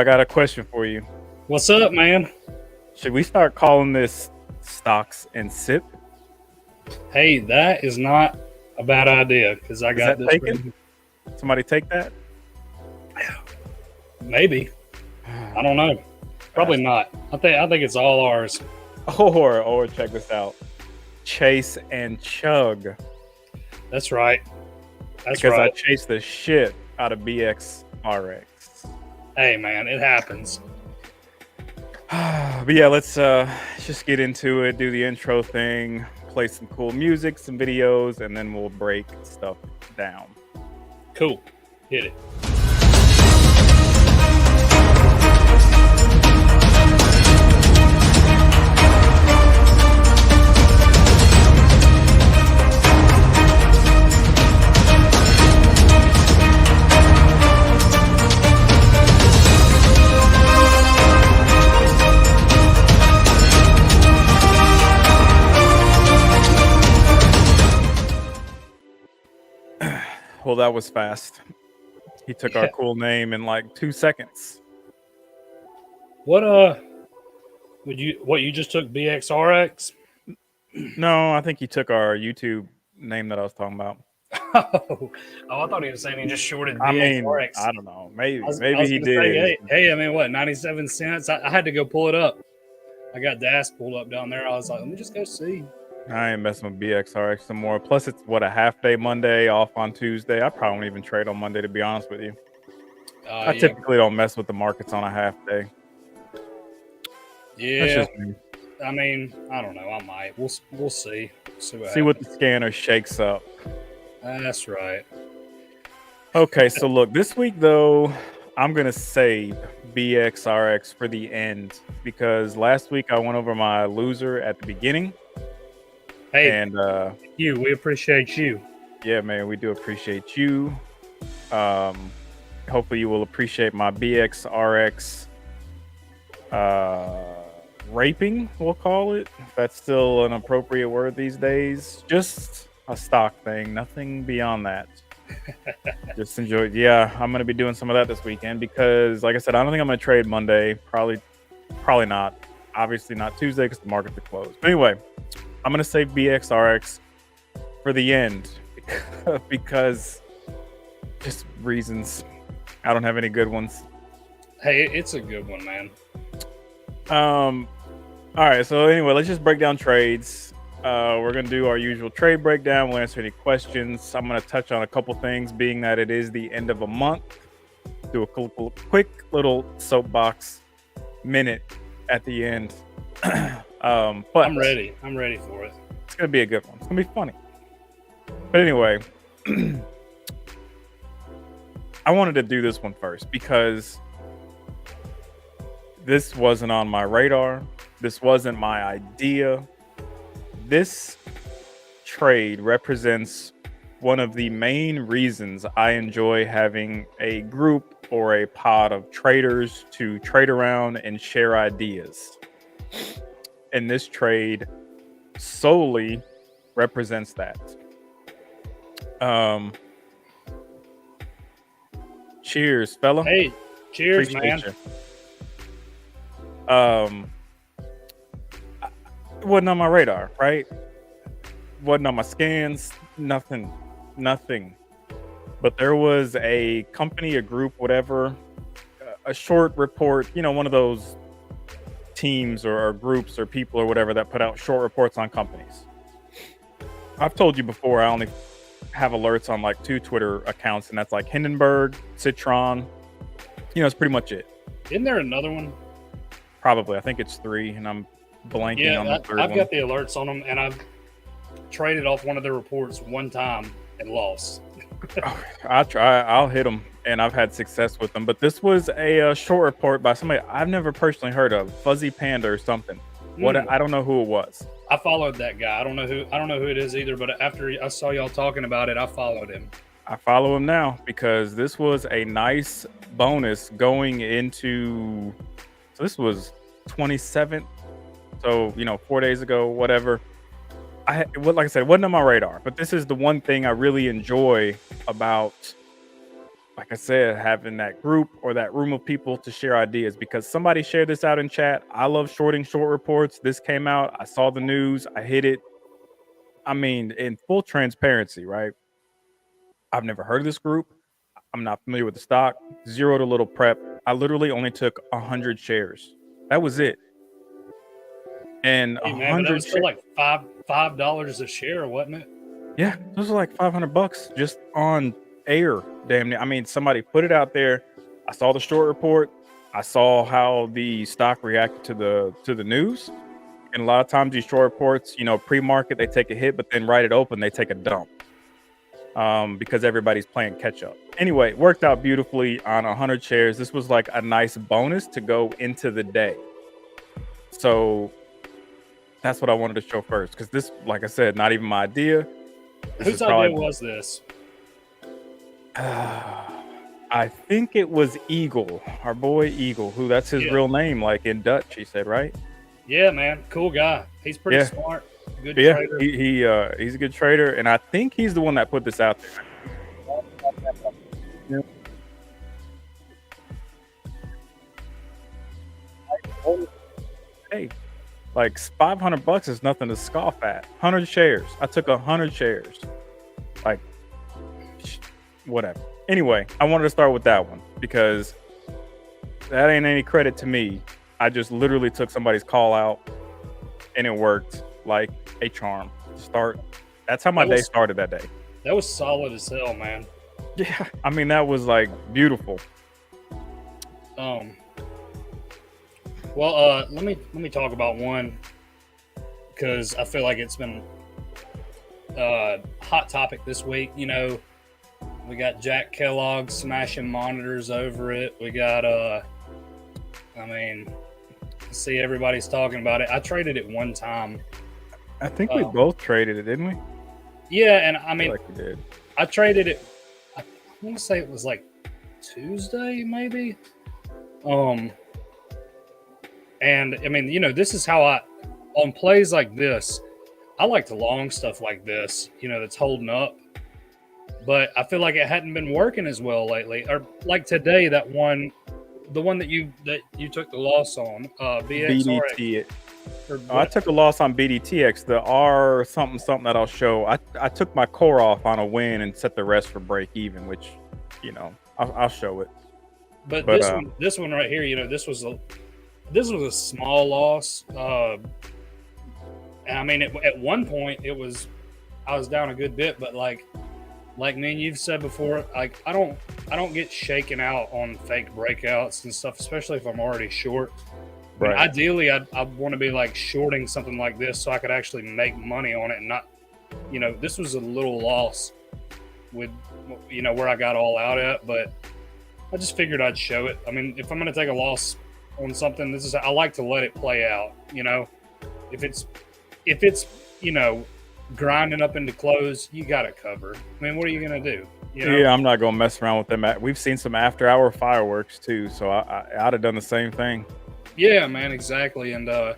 I got a question for you. What's up, man? Should we start calling this stocks and sip? Hey, that is not a bad idea because I Is got that this taken? ready. Somebody take that? Maybe. I don't know. Probably not. I think it's all ours. Or check this out. Chase and chug. That's right. That's Because I right. chased the shit out of BXRX. Hey, man, it happens. But yeah, let's just get into it, do the intro thing, play some cool music, some videos, and then we'll break stuff down. Cool. Hit it. Well, that was fast. He took our cool name in like 2 seconds. What you just took BXRX? No, I think he took our YouTube name that I was talking about. Oh, I thought he was saying he just shorted I mean, BXRX. I don't know. Maybe I was he gonna did. say, hey, I mean, what, 97 cents? I had to go pull it up. I got DAS pulled up down there. I was like, let me just go see. I ain't messing with BXRX some more. Plus, it's what, a half day Monday, off on Tuesday. I probably won't even trade on Monday, to be honest with you. I typically don't mess with the markets on a half day. Yeah, that's just me. I mean, I don't know. I might. We'll see. See what the scanner shakes up. That's right. Okay, so look, this week though, I'm gonna save BXRX for the end because last week I went over my loser at the beginning. Hey, and we appreciate you. Yeah, man, we do appreciate you. Hopefully you will appreciate my BXRX raping, we'll call it. If that's still an appropriate word these days. Just a stock thing, nothing beyond that. Just enjoy it. Yeah, I'm gonna be doing some of that this weekend because, like I said, I don't think I'm gonna trade Monday. Probably not. Obviously not Tuesday because the markets are closed. But anyway, I'm gonna save BXRX for the end because just reasons. I don't have any good ones. Hey, it's a good one, man. All right. So anyway, let's just break down trades. We're gonna do our usual trade breakdown. We'll answer any questions. I'm gonna touch on a couple things, being that it is the end of a month. Do a quick little soapbox minute at the end. But I'm ready. I'm ready for it. It's gonna be a good one. It's gonna be funny. But anyway, I wanted to do this one first because this wasn't on my radar. This wasn't my idea. This trade represents one of the main reasons I enjoy having a group or a pod of traders to trade around and share ideas. And this trade solely represents that. Cheers, fella. Hey, cheers, Appreciate man. It wasn't on my radar, right? Wasn't on my scans, nothing. But there was a company, a group, whatever, a short report, one of those teams or groups or people or whatever that put out short reports on companies. I've told you before, I only have alerts on like 2 Twitter accounts, and that's like Hindenburg, Citron. It's pretty much it. Isn't there another one? Probably. I think it's 3, and I'm blanking on the third one. I've got the alerts on them, and I've traded off one of their reports one time and lost. I'll hit them, and I've had success with them. But this was a short report by somebody I've never personally heard of, Fuzzy Panda or something. I don't know who it was. I followed that guy. I don't know who it is either. But after I saw y'all talking about it, I followed him. I follow him now because this was a nice bonus going into. So this was 27th. So 4 days ago, whatever. Like I said, it wasn't on my radar. But this is the one thing I really enjoy about like I said, having that group or that room of people to share ideas, because somebody shared this out in chat. I love shorting short reports. This came out. I saw the news. I hit it. I mean, in full transparency, right? I've never heard of this group. I'm not familiar with the stock. Zero to little prep. I literally only took 100 shares. That was it. And Hey man, but that was 100 still shares. like $5 a share, wasn't it? Yeah, those are like $500 just on air. Damn near. I mean, somebody put it out there. I saw the short report. I saw how the stock reacted to the news. And a lot of times these short reports, pre-market they take a hit, but then right it open they take a dump. Because everybody's playing catch up. Anyway, it worked out beautifully on 100 shares. This was like a nice bonus to go into the day. So that's what I wanted to show first, because this, like I said, not even my idea. This Whose is idea probably was this? I think it was Eagle, our boy Eagle, who that's his Yeah. real name, like in Dutch, he said, right? Yeah, man. Cool guy. He's pretty Yeah. smart. Good Yeah, trader. he's a good trader, and I think he's the one that put this out there. Hey, like $500 is nothing to scoff at. 100 shares. I took 100 shares. Like, whatever. Anyway, I wanted to start with that one because that ain't any credit to me. I just literally took somebody's call out and it worked like a charm. That's how my day started that day. That was solid as hell, man. Yeah, I mean that was like beautiful. Well, let me talk about one because I feel like it's been hot topic this week. We got Jack Kellogg smashing monitors over it. We got see everybody's talking about it. I traded it one time. I think we both traded it, didn't we? Yeah, and I mean, like we did. I traded it. I want to say it was like Tuesday, maybe. And I mean, this is how on plays like this, I like to long stuff like this, that's holding up. But I feel like it hadn't been working as well lately. Or like today, the one that you took the loss on, BXRX. BDT. I took a loss on BDTX, the R something that I'll show. I took my core off on a win and set the rest for break even, which, I'll show it. But this one right here, this was a small loss. And I mean, at one point I was down a good bit, but like me and you've said before, like I don't get shaken out on fake breakouts and stuff, especially if I'm already short. Right. I mean, ideally, I want to be like shorting something like this so I could actually make money on it and not, this was a little loss with, where I got all out at, but I just figured I'd show it. I mean, if I'm going to take a loss on something, I like to let it play out. If it's grinding up into close, you got to cover. I mean, what are you going to do? Yeah, I'm not going to mess around with them. We've seen some after-hour fireworks too, so I'd have done the same thing. Yeah, man, exactly. And I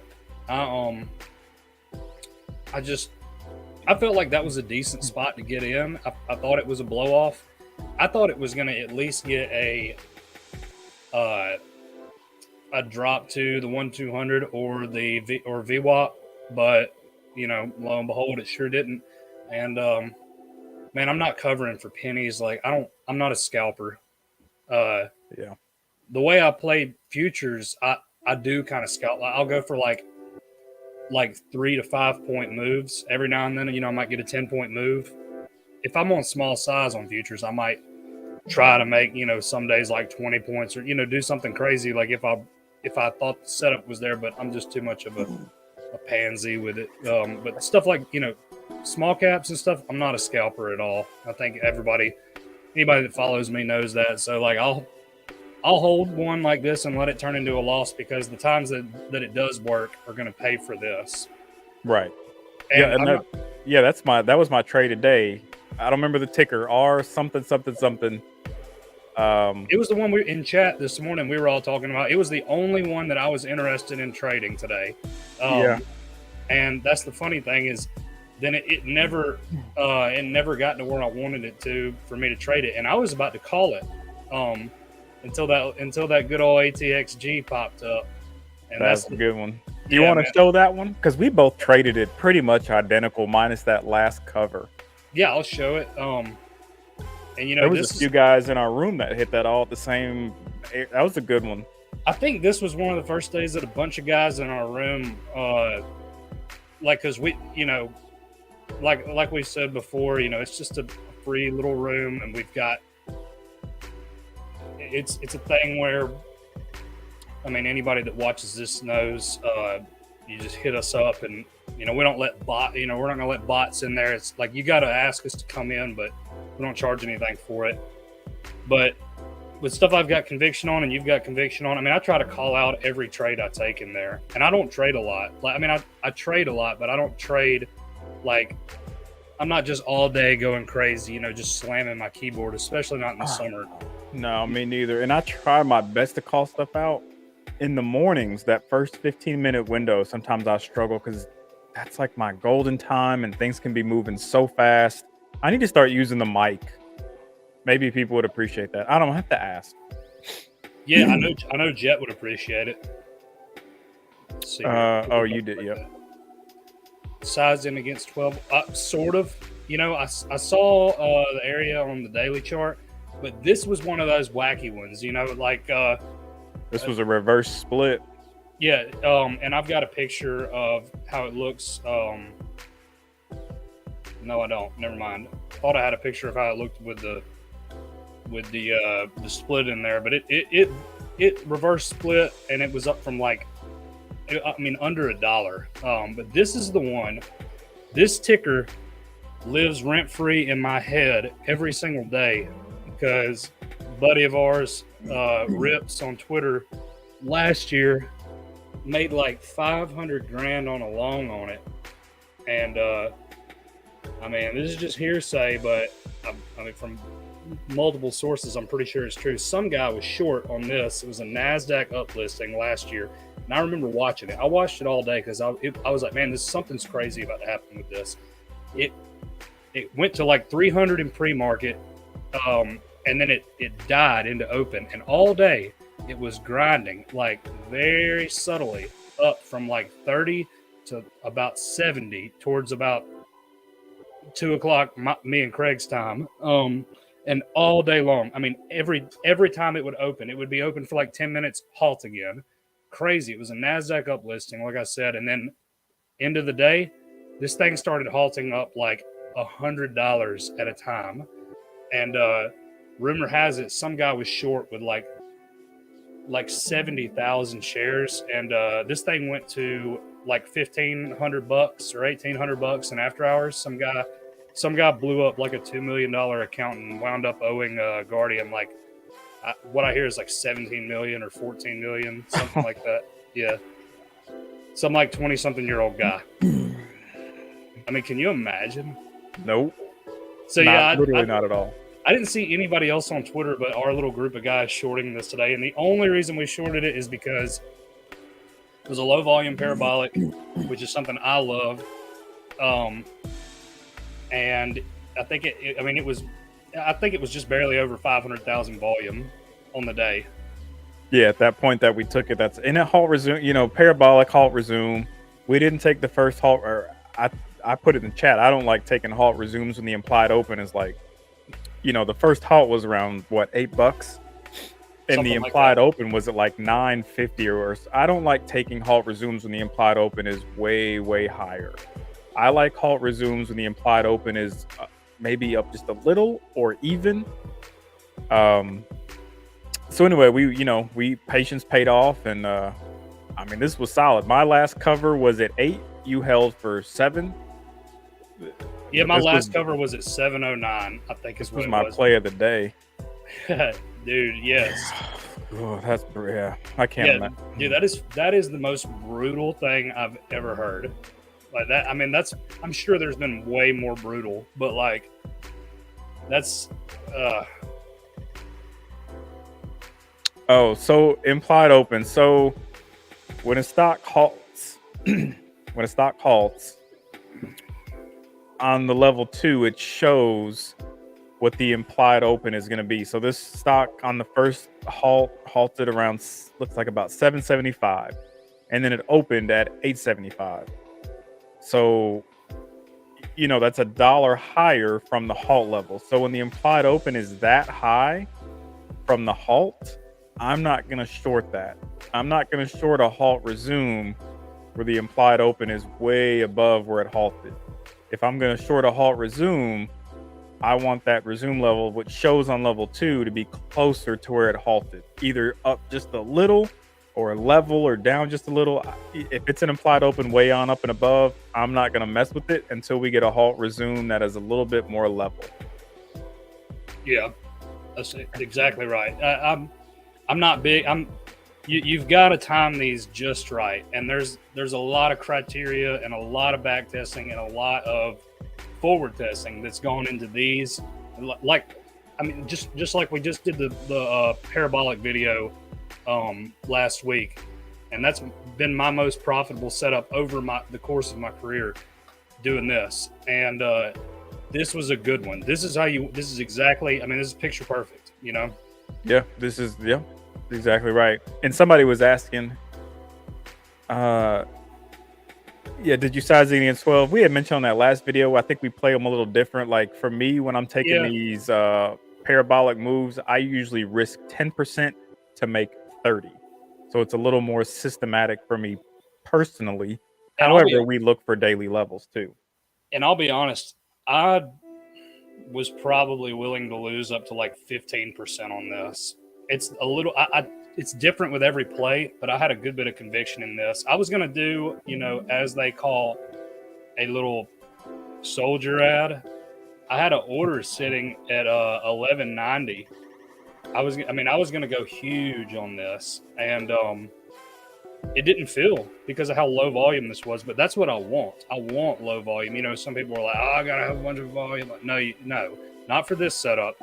felt like that was a decent spot to get in. I thought it was a blow off. I thought it was going to at least get a drop to the 1-200 or the VWAP, but lo and behold, it sure didn't. And man, I'm not covering for pennies. Like I'm not a scalper. Yeah. The way I play futures, I do kind of scalp. I'll go for like 3 to 5 point moves every now and then. I might get a 10-point move. If I'm on small size on futures, I might try to make some days like 20 points or do something crazy. Like if I thought the setup was there, but I'm just too much of a pansy with it. But stuff like small caps and stuff, I'm not a scalper at all. I think anybody that follows me knows that. So like I'll hold one like this and let it turn into a loss because the times that it does work are going to pay for this. Right. And that was my trade today. I don't remember the ticker, R something. It was the one we in chat this morning we were all talking about. It was the only one that I was interested in trading today. And that's the funny thing is then it never got to where I wanted it to for me to trade it. And I was about to call it. until that good old ATXG popped up. And that's a good one. Do you Yeah, want to man. show that one? Because we both traded it pretty much identical, minus that last cover. Yeah, I'll show it. And you know, There was a few guys in our room that hit that all at the same. That was a good one. I think this was one of the first days that a bunch of guys in our room, like, cause we, you know, like we said before, you know, it's just a free little room, and we've got. It's a thing where, I mean, anybody that watches this knows. You just hit us up, and you know, we don't let we're not gonna let bots in there. It's like you got to ask us to come in, but we don't charge anything for it. But with stuff I've got conviction on and you've got conviction on, I mean, I try to call out every trade I take in there, and I don't trade a lot. Like, I mean, I trade a lot, but I don't trade like I'm not just all day going crazy, you know, just slamming my keyboard, especially not in the summer. No, me neither. And I try my best to call stuff out in the mornings. That first 15-minute window, sometimes I struggle because that's like my golden time, and things can be moving so fast. I need to start using the mic. Maybe people would appreciate that. I don't have to ask. Yeah, I know Jet would appreciate it. Let's see. Oh, you did, yep. Sized in against 12, sort of. You know, I saw the area on the daily chart, but this was one of those wacky ones. You know, like this was a reverse split. Yeah, and I've got a picture of how it looks. No, I don't. Never mind. Thought I had a picture of how it looked with the split in there, but it reverse split, and it was up from like, I mean, under $1. But this is the one. This ticker lives rent free in my head every single day because a buddy of ours, Rips on Twitter, last year made like $500,000 on a long on it, and I mean, this is just hearsay, but I mean, from multiple sources, I'm pretty sure it's true. Some guy was short on this. It was a NASDAQ uplisting last year, and I remember watching it. I watched it all day because I was like, man, something's crazy about to happen with this. It went to like 300 in pre-market, and then it died into open, and all day it was grinding like very subtly up from like 30 to about 70 towards about 2 o'clock, me and Craig's time. And all day long. I mean, every time it would open, it would be open for like 10 minutes, halt again. Crazy. It was a NASDAQ uplisting, like I said. And then end of the day, this thing started halting up like $100 at a time. And rumor has it, some guy was short with like 70,000 shares. And this thing went to like $1,500 or $1,800 in after hours. Some guy blew up like a $2 million account and wound up owing Guardian like what I hear is like 17 million or 14 million, something like that. Yeah, some like 20-something-year-old guy. I mean, can you imagine? Nope. So yeah, literally not at all. I didn't see anybody else on Twitter but our little group of guys shorting this today, and the only reason we shorted it is because it was a low volume parabolic, which is something I love. And I think it was just barely over 500,000 volume on the day. Yeah, at that point that we took it, that's in a halt resume, you know, parabolic halt resume. We didn't take the first halt, or I put it in chat. I don't like taking halt resumes when the implied open is like, you know, the first halt was around what, $8, and Something the like implied that. open was at like $9.50 or. I don't like taking halt resumes when the implied open is way higher. I like halt resumes when the implied open is maybe up just a little or even. So anyway, we patience paid off, and I mean, this was solid. My last cover was at 8. You held for 7. Yeah, my last cover was at 709. I think is what it was. My play of the day. Dude, yes. Oh, that's I can't. Yeah, dude, that is the most brutal thing I've ever heard. Like that, I mean, I'm sure there's been way more brutal, but like, that's. Oh, so implied open. So when a stock halts, on the level 2, it shows what the implied open is going to be. So this stock on the first halted around, looks like about 775, and then it opened at 875. So, that's $1 higher from the halt level. So when the implied open is that high from the halt, I'm not going to short that. I'm not going to short a halt resume where the implied open is way above where it halted. If I'm going to short a halt resume, I want that resume level, which shows on level 2, to be closer to where it halted, either up just a little or level or down just a little. If it's an implied open way on up and above, I'm not going to mess with it until we get a halt resume that is a little bit more level. Yeah, that's exactly right. I'm not big. You've got to time these just right, and there's a lot of criteria and a lot of back testing and a lot of forward testing that's gone into these. Just like we just did the parabolic video last week, and that's been my most profitable setup over the course of my career doing this. And this was a good one. This is exactly. This is picture perfect. Yeah, this is exactly right. And somebody was asking, did you size it against 12? We had mentioned on that last video. I think we play them a little different. Like for me, when I'm taking these parabolic moves, I usually risk 10% to make 30. So it's a little more systematic for me personally. However, we look for daily levels too. And I'll be honest, I was probably willing to lose up to like 15% on this. It's a little, it's different with every play, but I had a good bit of conviction in this. I was going to do, as they call a little soldier ad. I had an order sitting at 1190. I was going to go huge on this, and it didn't feel because of how low volume this was. But that's what I want. I want low volume. Some people are like, "Oh, I gotta have a bunch of volume." Like, no, not for this setup.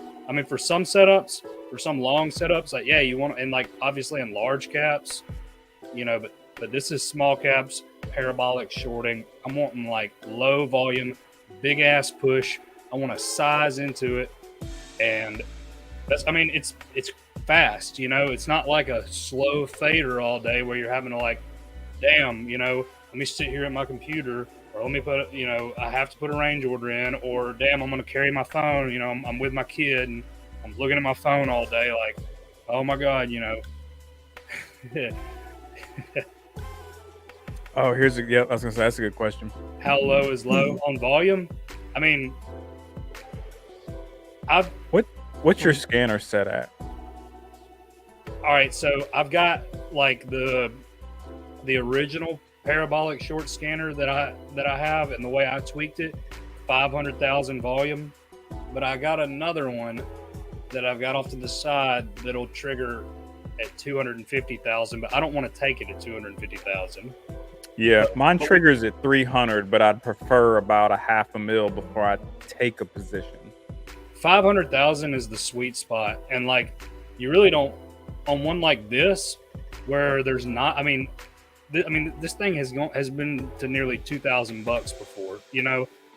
For some setups, for some long setups, like you want, and like obviously in large caps, but this is small caps, parabolic shorting. I'm wanting like low volume, big ass push. I want to size into it, and that's. It's fast. It's not like a slow fader all day where you're having to like, damn, let me sit here at my computer, or let me put, I have to put a range order in, or damn, I'm going to carry my phone. I'm with my kid and I'm looking at my phone all day, like, oh my God, Oh, I was going to say, that's a good question. How low is low on volume? What's your scanner set at? All right, so I've got like the original parabolic short scanner that I have, and the way I tweaked it, 500,000 volume. But I got another one that I've got off to the side that'll trigger at 250,000, but I don't want to take it at 250,000. Yeah, mine triggers at 300, but I'd prefer about a half a mil before I take a position. 500,000 is the sweet spot, and like you really don't on one like this where there's not. This thing has been to nearly $2,000 before,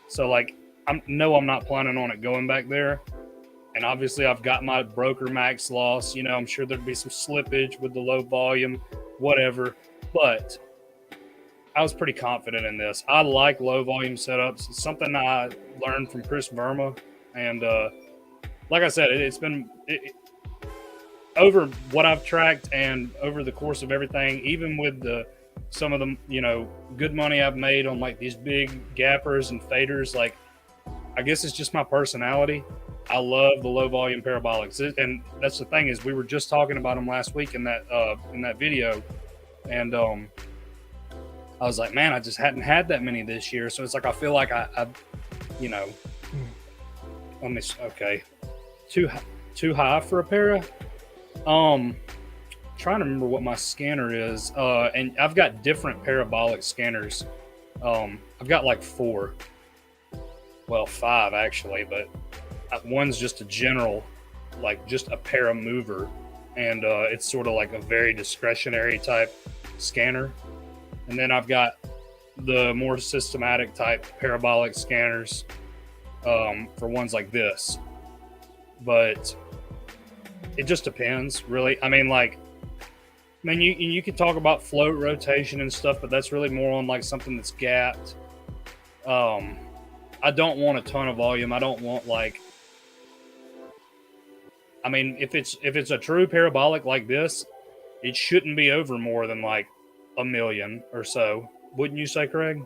So like I'm not planning on it going back there. And obviously I've got my broker max loss. I'm sure there'd be some slippage with the low volume, whatever. But I was pretty confident in this. I like low volume setups. It's something I learned from Chris Verma. And like I said, it's been over what I've tracked and over the course of everything, even with some of the, good money I've made on like these big gappers and faders. Like, I guess it's just my personality. I love the low volume parabolics. And that's the thing is we were just talking about them last week in that video. And I was like, man, I just hadn't had that many this year. So it's like, I feel like okay. Too high for a para. Trying to remember what my scanner is. And I've got different parabolic scanners. I've got like 4. Well, 5 actually, but one's just a general, like just a para mover. And it's sort of like a very discretionary type scanner. And then I've got the more systematic type parabolic scanners for ones like this. but it just depends, really. I mean, you could talk about float rotation and stuff, but that's really more on like something that's gapped. I don't want a ton of volume. I don't want I mean, if it's a true parabolic like this, it shouldn't be over more than like $1 million or so. Wouldn't you say, Craig?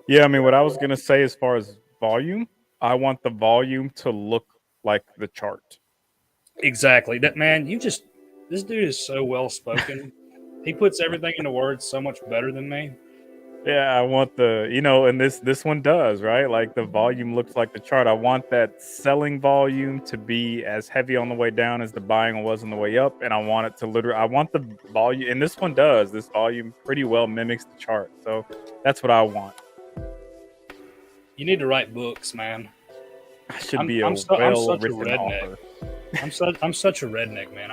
Yeah, I mean, what I was gonna say as far as volume, I want the volume to look like the chart. Exactly. That man, this dude is so well spoken. He puts everything into words so much better than me. Yeah, I want and this one does, right? Like the volume looks like the chart. I want that selling volume to be as heavy on the way down as the buying was on the way up, and I want it to I want the volume, and this one does. This volume pretty well mimics the chart, so that's what I want. You need to write books, man. I should be I'm such a redneck. I'm such a redneck, man.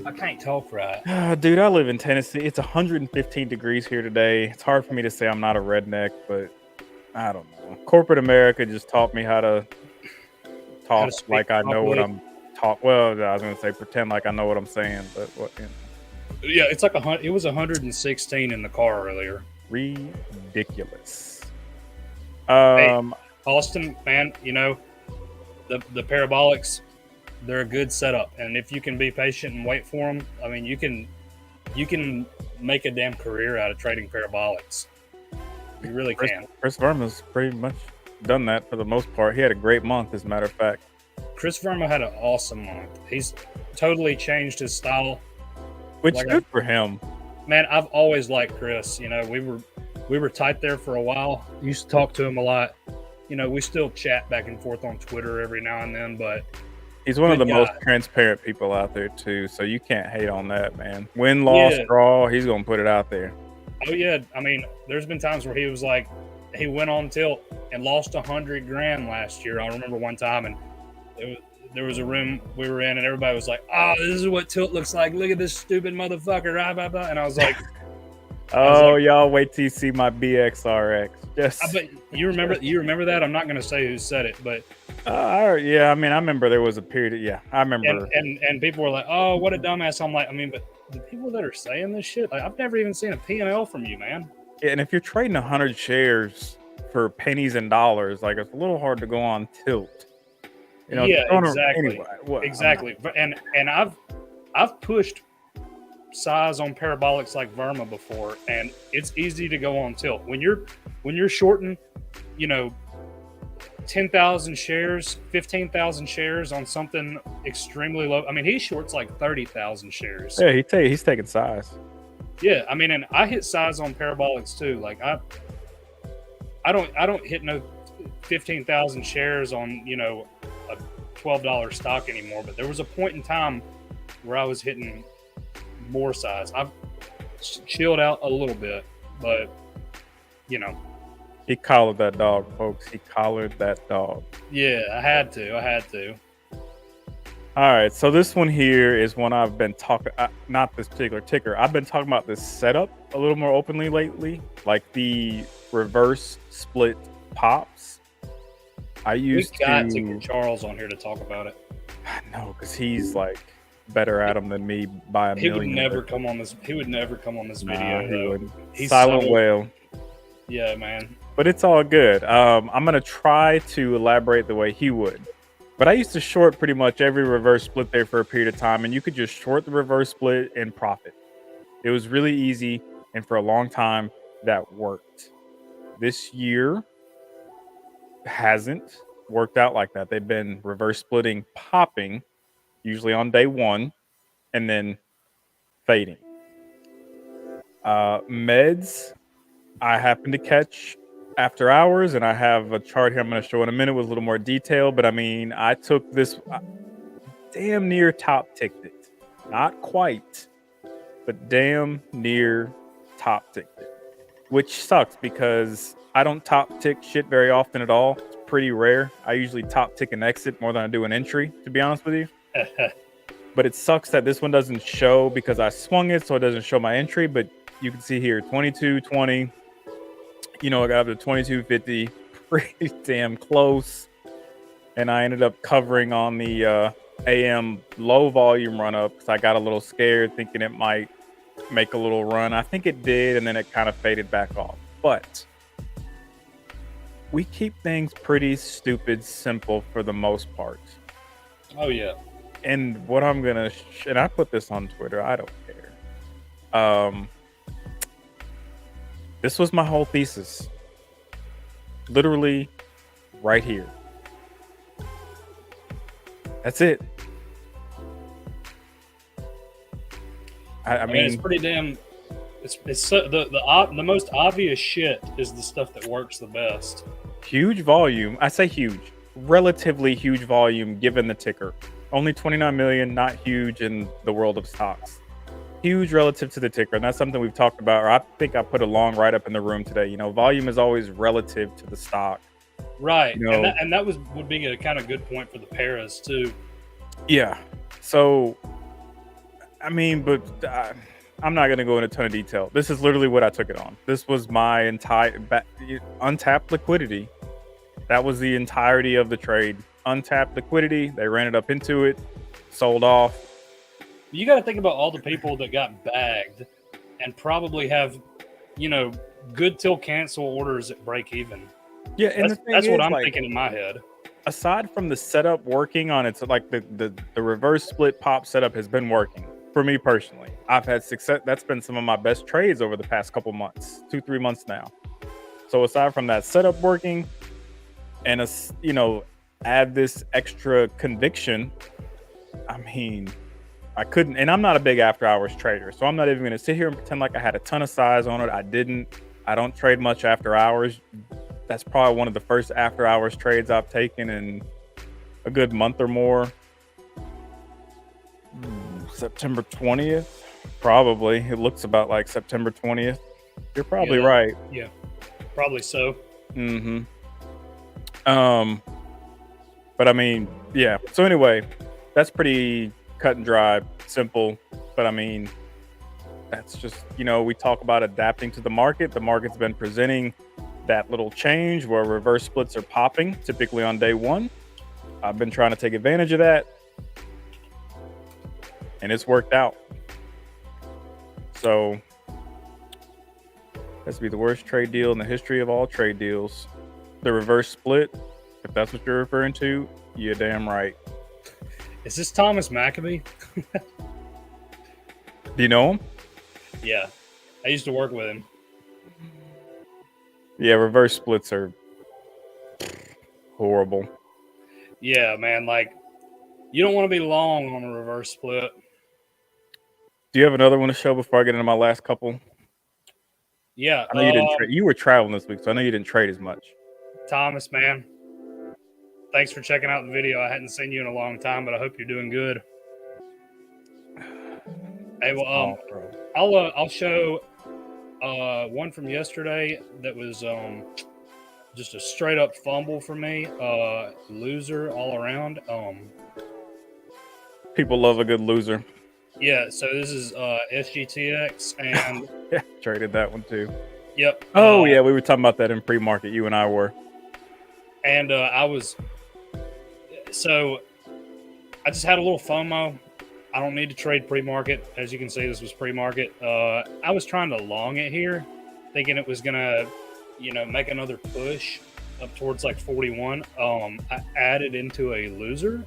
I can't talk right. Dude, I live in Tennessee. It's 115 degrees here today. It's hard for me to say I'm not a redneck, but I don't know. Corporate America just taught me how to talk like I know what I'm talking. Well, I was going to say pretend like I know what I'm saying, but what? You know. Yeah, it's like it was 116 in the car earlier. Ridiculous. Hey, Austin, man, the parabolics, they're a good setup, and if you can be patient and wait for them, I mean, you can make a damn career out of trading parabolics. You really can. Chris Verma's pretty much done that for the most part. He had a great month, as a matter of fact. Chris Verma had an awesome month. He's totally changed his style, which is good for him. Man, I've always liked Chris. We were tight there for a while. Used to talk to him a lot. We still chat back and forth on Twitter every now and then, but he's one of the most transparent people out there too, so you can't hate on that, man. Win, loss, draw, he's gonna put it out there. Oh yeah, I mean, there's been times where he was like, he went on tilt and lost $100,000 last year. I remember one time, and there was a room we were in, and everybody was like, "Oh, this is what tilt looks like. Look at this stupid motherfucker!" Blah, blah, blah. And I was like, y'all wait till you see my BXRX." But you remember that? I'm not going to say who said it, but yeah, I mean, I remember there was a period. Yeah, I remember. And people were like, "Oh, what a dumbass!" I'm like, I mean, but the people that are saying this shit, like, I've never even seen a P&L from you, man. Yeah, and if you're trading 100 shares for pennies and dollars, like, it's a little hard to go on tilt. Yeah, exactly. Anyway, exactly. And I've pushed size on parabolics like Verma before, and it's easy to go on tilt when you're shorting 10,000 shares, 15,000 shares on something extremely low. I mean, he shorts like 30,000 shares. Yeah, he's taking size. Yeah, I mean, and I hit size on parabolics too. Like I don't hit no 15,000 shares on a $12 stock anymore, but there was a point in time where I was hitting more size. I've chilled out a little bit, but he collared that dog, folks. He collared that dog. Yeah, I had to. All right, so this one here is one I've been talking, not this particular ticker. I've been talking about this setup a little more openly lately, like the reverse split pops. We got to get Charles on here to talk about it. I know, because he's like better at them than me by a million. He would never come on this video. He's silent whale. Yeah, man. But it's all good. I'm gonna try to elaborate the way he would. But I used to short pretty much every reverse split there for a period of time, and you could just short the reverse split and profit. It was really easy, and for a long time, that worked. This year hasn't worked out like that. They've been reverse splitting, popping, usually on day one, and then fading. Meds, I happen to catch after hours, and I have a chart here I'm going to show in a minute with a little more detail. But I mean, I took this damn near top ticked it. Not quite, but damn near top ticked it. Which sucks because I don't top tick shit very often at all. It's pretty rare. I usually top tick an exit more than I do an entry, to be honest with you. But it sucks that this one doesn't show because I swung it, so it doesn't show my entry. But you can see here, 22.20. I got up to 22.50, pretty damn close. and I ended up covering on the AM low volume run up because I got a little scared thinking it might make a little run. I think it did, and then it kind of faded back off. But we keep things pretty stupid simple for the most part. Oh yeah. And what I'm gonna and I put this on Twitter. I don't care. This was my whole thesis. Literally, right here. That's it. I mean, it's pretty damn. It's so, the most obvious shit is the stuff that works the best. huge volume. I say huge, relatively huge volume given the ticker. Only 29 million, not huge in the world of stocks. Huge relative to the ticker, and that's something we've talked about. Or I think I put a long write up in the room today. Volume is always relative to the stock. Right, and that would be a kind of good point for the paras too. Yeah. So, I mean, but I'm not going to go into a ton of detail. This is literally what I took it on. This was my entire untapped liquidity. That was the entirety of the trade. Untapped liquidity. They ran it up into it, sold off. You got to think about all the people that got bagged and probably have, good till cancel orders at break even. Yeah, and that's what I'm thinking in my head. Aside from the setup working on its like the reverse split pop setup has been working for me personally. I've had success. That's been some of my best trades over the past couple months, 2-3 months now. So aside from that setup working, and add this extra conviction, I mean, I couldn't, and I'm not a big after hours trader, so I'm not even going to sit here and pretend like I had a ton of size on it. I didn't. I don't trade much after hours. That's probably one of the first after hours trades I've taken in a good month or more. September 20th, probably. It looks about like September 20th. You're probably right. Yeah, probably so. Mm-hmm. But I mean, yeah. So anyway, that's pretty cut and dry, simple. But I mean, that's just, we talk about adapting to the market. The market's been presenting that little change where reverse splits are popping, typically on day one. I've been trying to take advantage of that, and it's worked out. So that's be the worst trade deal in the history of all trade deals. The reverse split, if that's what you're referring to, you're damn right. Is this Thomas Maccabee? Do you know him? Yeah, I used to work with him. Yeah, reverse splits are horrible. Yeah, man, like, you don't want to be long on a reverse split. Do you have another one to show before I get into my last couple? Yeah. I know you didn't trade. You were traveling this week, so I know you didn't trade as much. Thomas, man, thanks for checking out the video. I hadn't seen you in a long time, but I hope you're doing good. Hey, well, I'll show one from yesterday that was just a straight up fumble for me. Loser all around. People love a good loser. Yeah, so this is SGTX, and yeah, traded that one too. Yep. Oh yeah, we were talking about that in pre-market. You and I were. And I just had a little FOMO. I don't need to trade pre-market. As you can see, this was pre-market. I was trying to long it here, thinking it was gonna, make another push up towards like 41. I added into a loser,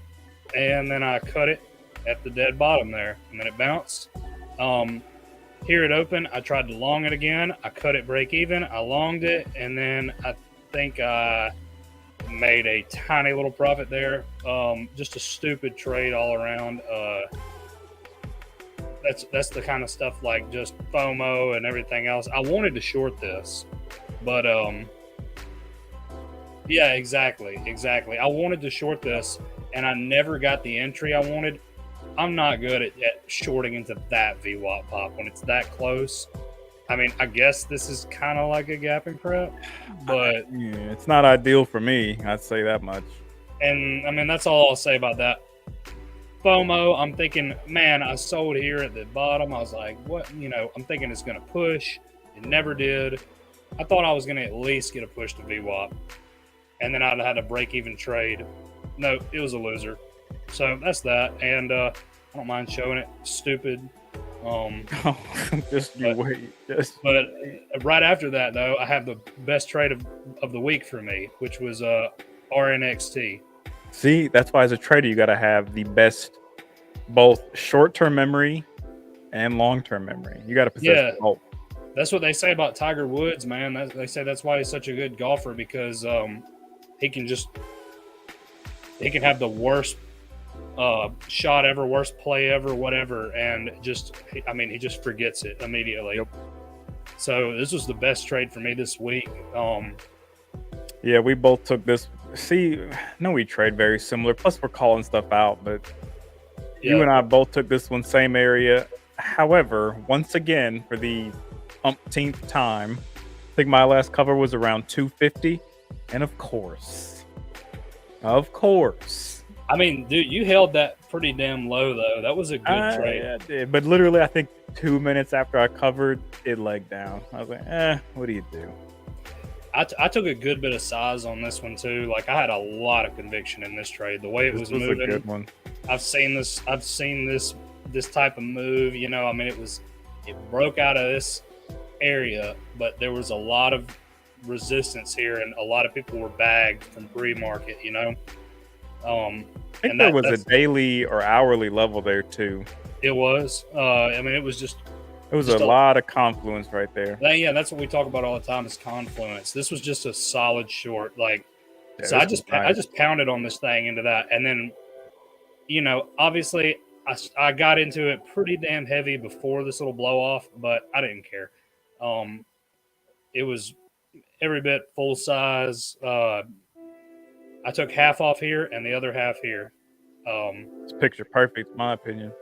and then I cut it at the dead bottom there, and then it bounced. Here it opened. I tried to long it again. I cut it break even. I longed it, and then I think I made a tiny little profit there. Just a stupid trade all around. That's the kind of stuff like just FOMO and everything else. I wanted to short this, but yeah, exactly. I wanted to short this, and I never got the entry I wanted. I'm not good at shorting into that VWAP pop when it's that close. I mean, I guess this is kind of like a gap and prep, but yeah, it's not ideal for me. I'd say that much. And I mean, that's all I'll say about that. FOMO, I'm thinking, man, I sold here at the bottom. I was like, what? I'm thinking it's going to push. It never did. I thought I was going to at least get a push to VWAP. And then I'd had a break-even trade. no, it was a loser. So that's that, and I don't mind showing it. Stupid. Just you But wait. Just but you wait. right after that though, I have the best trade of the week for me, which was RNXT. See, that's why as a trader you got to have the best both short-term memory and long-term memory. You got to possess Yeah, both. that's what they say about Tiger Woods, man. They say that's why he's such a good golfer because he can just he can have the worst shot ever, worst play ever, whatever, and just I mean he just forgets it immediately. Yep. So this was the best trade for me this week. Yeah, we both took this. See, no, we trade very similar. Plus, we're calling stuff out, but you Yeah, and I both took this one, same area. However, once again, for the umpteenth time, I think my last cover was around 250. And of course, I mean, dude, you held that pretty damn low though. That was a good trade. I did. But literally, I think 2 minutes after I covered, it legged down. I was like, what do you do? I took a good bit of size on this one too. Like I had a lot of conviction in this trade. The way it was This was a moving, good one. I've seen this type of move. You know, I mean, it broke out of this area, but there was a lot of resistance here, and a lot of people were bagged from pre-market. You know, I think there was a daily or hourly level there too. it was. I mean, it was just. It was a lot of confluence right there. Yeah, that's what we talk about all the time is confluence. This was just a solid short. Like, Yeah, so I just pounded on this thing into that, and then, you know, obviously I got into it pretty damn heavy before this little blow off, but I didn't care. It was every bit full size. I took half off here and the other half here. It's picture perfect, in my opinion.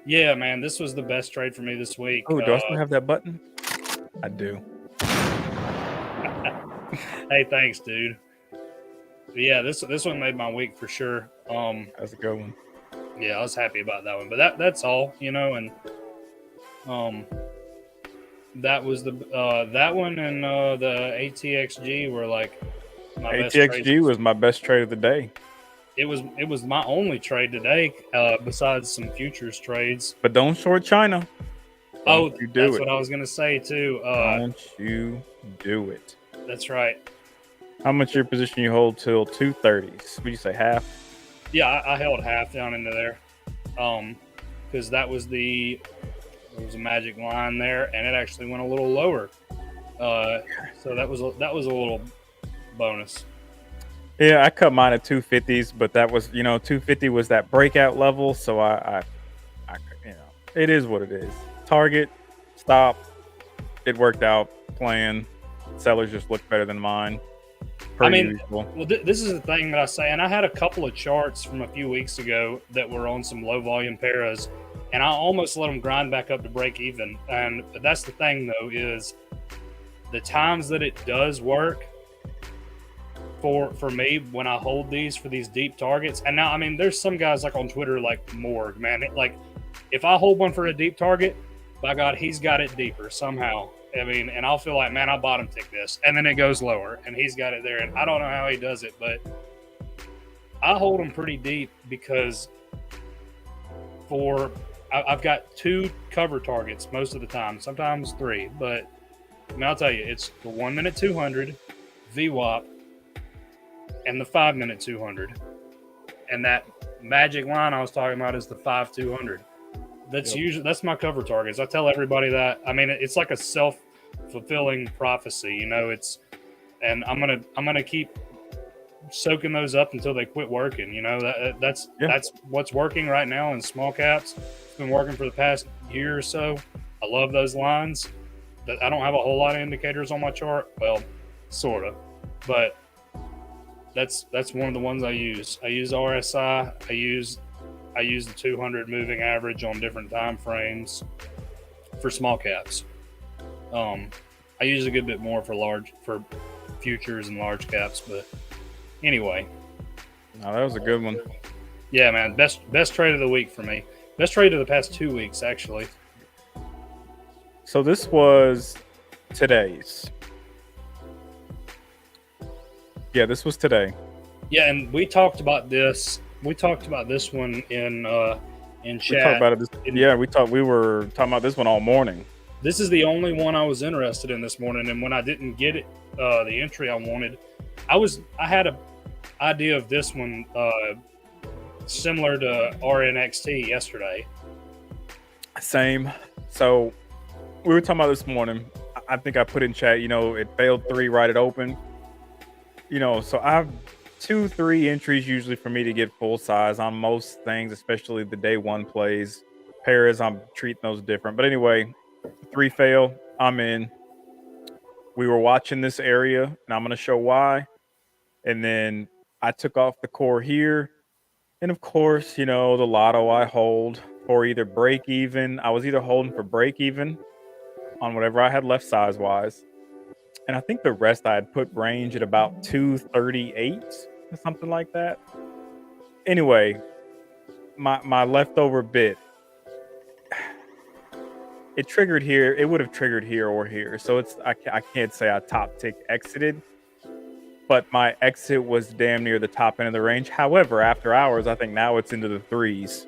Yeah, man, this was the best trade for me this week. Oh, do I still have that button? I do. Hey, thanks, dude. But yeah, this one made my week for sure. That's a good one. Yeah, I was happy about that one. But that's all, you know, and that was the that one and the ATXG were like my best trades. ATXG was my best trade of the day. It was my only trade today, besides some futures trades. But don't short China. Don't you do that's what I was gonna say too. Don't you do it. That's right. How much your position you hold till 230s? Would you say half? Yeah, I held half down into there, because there was a magic line there, and it actually went a little lower. So that was a little bonus. Yeah, I cut mine at 250s, but that was 250 was that breakout level. So I it is what it is. Target, stop. It worked out. Plan. Sellers just look better than mine. Well, this is the thing that I say, and I had a couple of charts from a few weeks ago that were on some low volume paras, and I almost let them grind back up to break even. And that's the thing, though, is the times that it does work for me when I hold these for these deep targets. And now, I mean, there's some guys like on Twitter like Morg, man. Like if I hold one for a deep target, by God, he's got it deeper somehow. I mean, and I'll feel like, man, I bottom tick this, and then it goes lower, and he's got it there, and I don't know how he does it, but I hold them pretty deep because I've got 2 cover targets most of the time, sometimes 3, but I mean, I'll tell you, it's the 1 minute 200 VWAP and the 5 minute 200, and that magic line I was talking about is the 5-200. That's my cover targets. I tell everybody that. I mean, it's like a self-fulfilling prophecy, you know. And I'm gonna keep soaking those up until they quit working. You know, that's what's working right now in small caps. It's been working for the past year or so. I love those lines. I don't have a whole lot of indicators on my chart. Well, sort of, but that's one of the ones I use. I use RSI. I use the 200 moving average on different time frames for small caps. I use a good bit more for futures and large caps, but anyway. No, that was a good one. Yeah, man. Best trade of the week for me. Best trade of the past 2 weeks, actually. So this was today's. Yeah, this was today. Yeah, and we talked about this. We talked about this one in We talked chat. about it. Yeah, we were talking about this one all morning. This is the only one I was interested in this morning, and when I didn't get it, the entry I wanted, I had a idea of this one similar to RNXT yesterday. Same. So we were talking about this morning. I think I put in chat, it failed 3 right at open. So I have 2, 3 entries usually for me to get full size on most things, especially the day 1 plays. Pairs, I'm treating those different. But anyway, 3 fail. I'm in. We were watching this area, and I'm going to show why. And then I took off the core here. And of course, the lotto I hold for either break even. I was either holding for break even on whatever I had left size wise. And I think the rest I had put range at about 238 or something like that. Anyway, my leftover bit, it triggered here. It would have triggered here or here. So I can't say I top tick exited, but my exit was damn near the top end of the range. However, after hours, I think now it's into the 3s.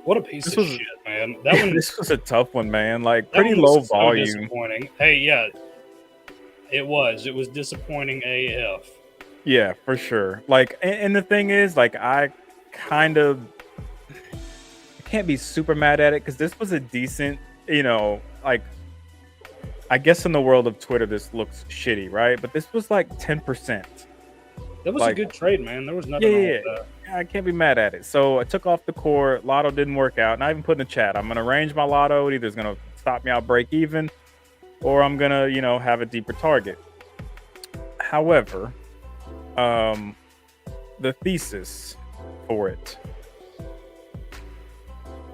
What a piece of shit, man! That one. This was a tough one, man. Like pretty low volume. So disappointing. Hey, yeah, it was. It was disappointing AF. Yeah, for sure. Like, and the thing is, like, I can't be super mad at it because this was a decent, like, I guess in the world of Twitter, this looks shitty, right? But this was like 10%. That was a good trade, man. There was nothing wrong with that. I can't be mad at it. So I took off the core. Lotto didn't work out. And I even put in the chat, I'm going to range my lotto. It either is going to stop me out break even, or I'm going to, have a deeper target. However, the thesis for it.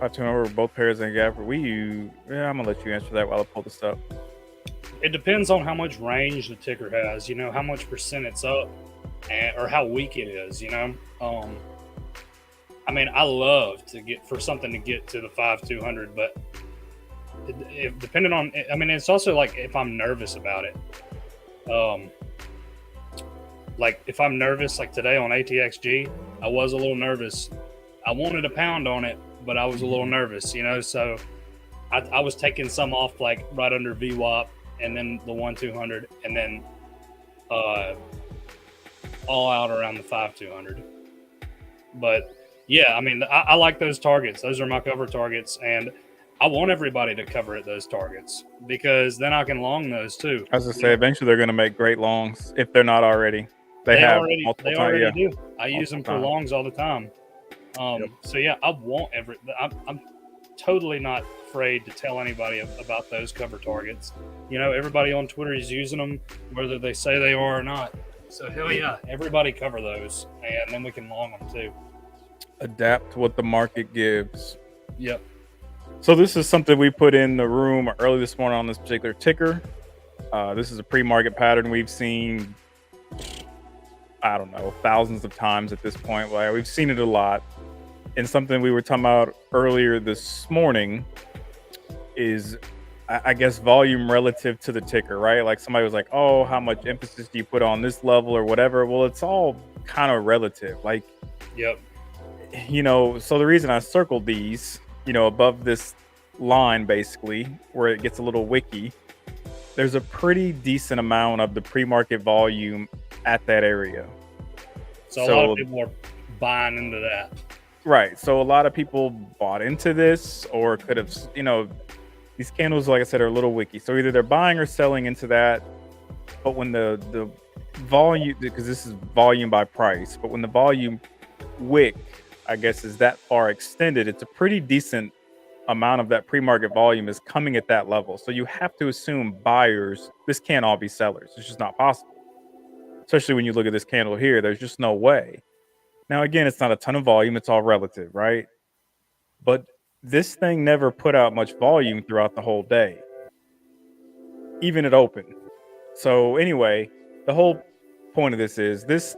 I turn over both pairs and gap. I'm gonna let you answer that while I pull this up. It depends on how much range the ticker has. How much percent it's up, or how weak it is. I mean, I love to get for something to get to the 5-200, but depending on, I mean, it's also like if I'm nervous about it. Like if I'm nervous, like today on ATXG, I was a little nervous. I wanted a pound on it, but I was a little nervous, so I was taking some off like right under VWAP and then the 1-200 and then all out around the 5-200. But yeah, I mean, I like those targets. Those are my cover targets, and I want everybody to cover at those targets because then I can long those too. As I say, eventually they're going to make great longs if they're not already. They already do. I use them for longs all the time. So yeah, I want I'm totally not afraid to tell anybody about those cover targets. Everybody on Twitter is using them, whether they say they are or not. So hell yeah, everybody cover those, and then we can long them too. Adapt to what the market gives. Yep. So this is something we put in the room early this morning on this particular ticker. This is a pre-market pattern we've seen, I don't know, thousands of times at this point. Like, we've seen it a lot. And something we were talking about earlier this morning is, I guess, volume relative to the ticker, right? Like somebody was like, oh, how much emphasis do you put on this level or whatever? Well, it's all kind of relative. Like, yep. So the reason I circled these, above this line, basically, where it gets a little wicky, there's a pretty decent amount of the pre-market volume at that area. So a lot of people are buying into that. Right. So a lot of people bought into this or could have, these candles, like I said, are a little wicky. So either they're buying or selling into that. But when the volume, because this is volume by price, but when the volume wick, I guess, is that far extended, it's a pretty decent amount of that pre-market volume is coming at that level. So you have to assume buyers, this can't all be sellers. It's just not possible. Especially when you look at this candle here, there's just no way. Now, again, it's not a ton of volume. It's all relative, right? But this thing never put out much volume throughout the whole day, even at open. So anyway, the whole point of this is this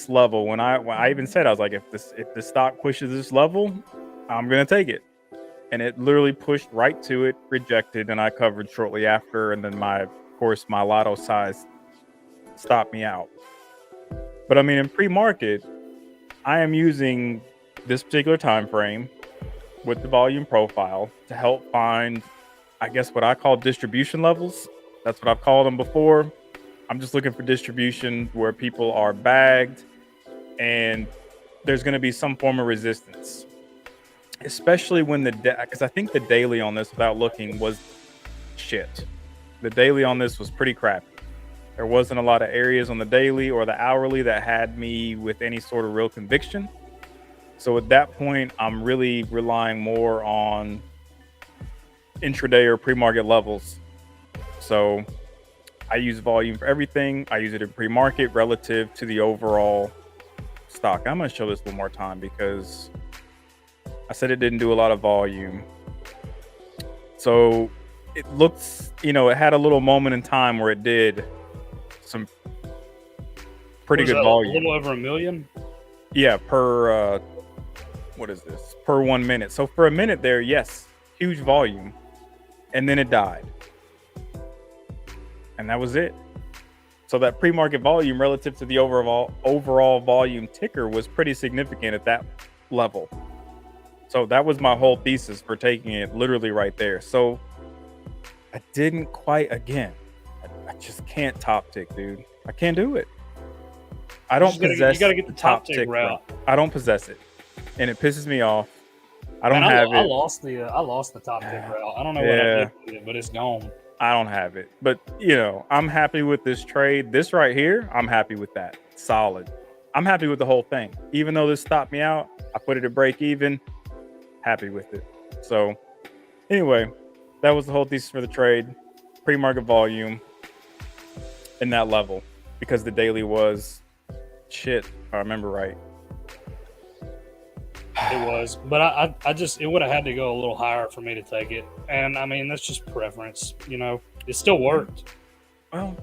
level. When I even said, I was like, if the stock pushes this level, I'm going to take it. And it literally pushed right to it, rejected, and I covered shortly after. And then my lotto size stopped me out. But I mean, in pre-market, I am using this particular time frame with the volume profile to help find, I guess, what I call distribution levels. That's what I've called them before. I'm just looking for distribution where people are bagged and there's going to be some form of resistance, especially when because I think the daily on this, without looking, was shit. The daily on this was pretty crappy. There wasn't a lot of areas on the daily or the hourly that had me with any sort of real conviction. So at that point, I'm really relying more on intraday or pre-market levels. So I use volume for everything. I use it in pre-market relative to the overall stock. I'm going to show this one more time because I said it didn't do a lot of volume. So it looks, it had a little moment in time where it did some pretty good volume. A little over 1 million? Yeah, per, what is this? Per 1 minute. So for a minute there, yes, huge volume. And then it died. And that was it. So that pre-market volume relative to the overall volume ticker was pretty significant at that level. So that was my whole thesis for taking it literally right there. So I didn't quite, again, I just can't top tick, dude. I can't do it. I don't possess you gotta get the top tick route. I don't possess it. And it pisses me off. I don't have it. I lost the top tick route. I don't know what I did with it, but it's gone. I don't have it. But, I'm happy with this trade. This right here, I'm happy with that. Solid. I'm happy with the whole thing. Even though this stopped me out, I put it at break even. Happy with it. So, anyway, that was the whole thesis for the trade. Pre-market volume in that level because the daily was shit, if I remember right. It was, but I just, it would have had to go a little higher for me to take it. And I mean, that's just preference, it still worked. Well,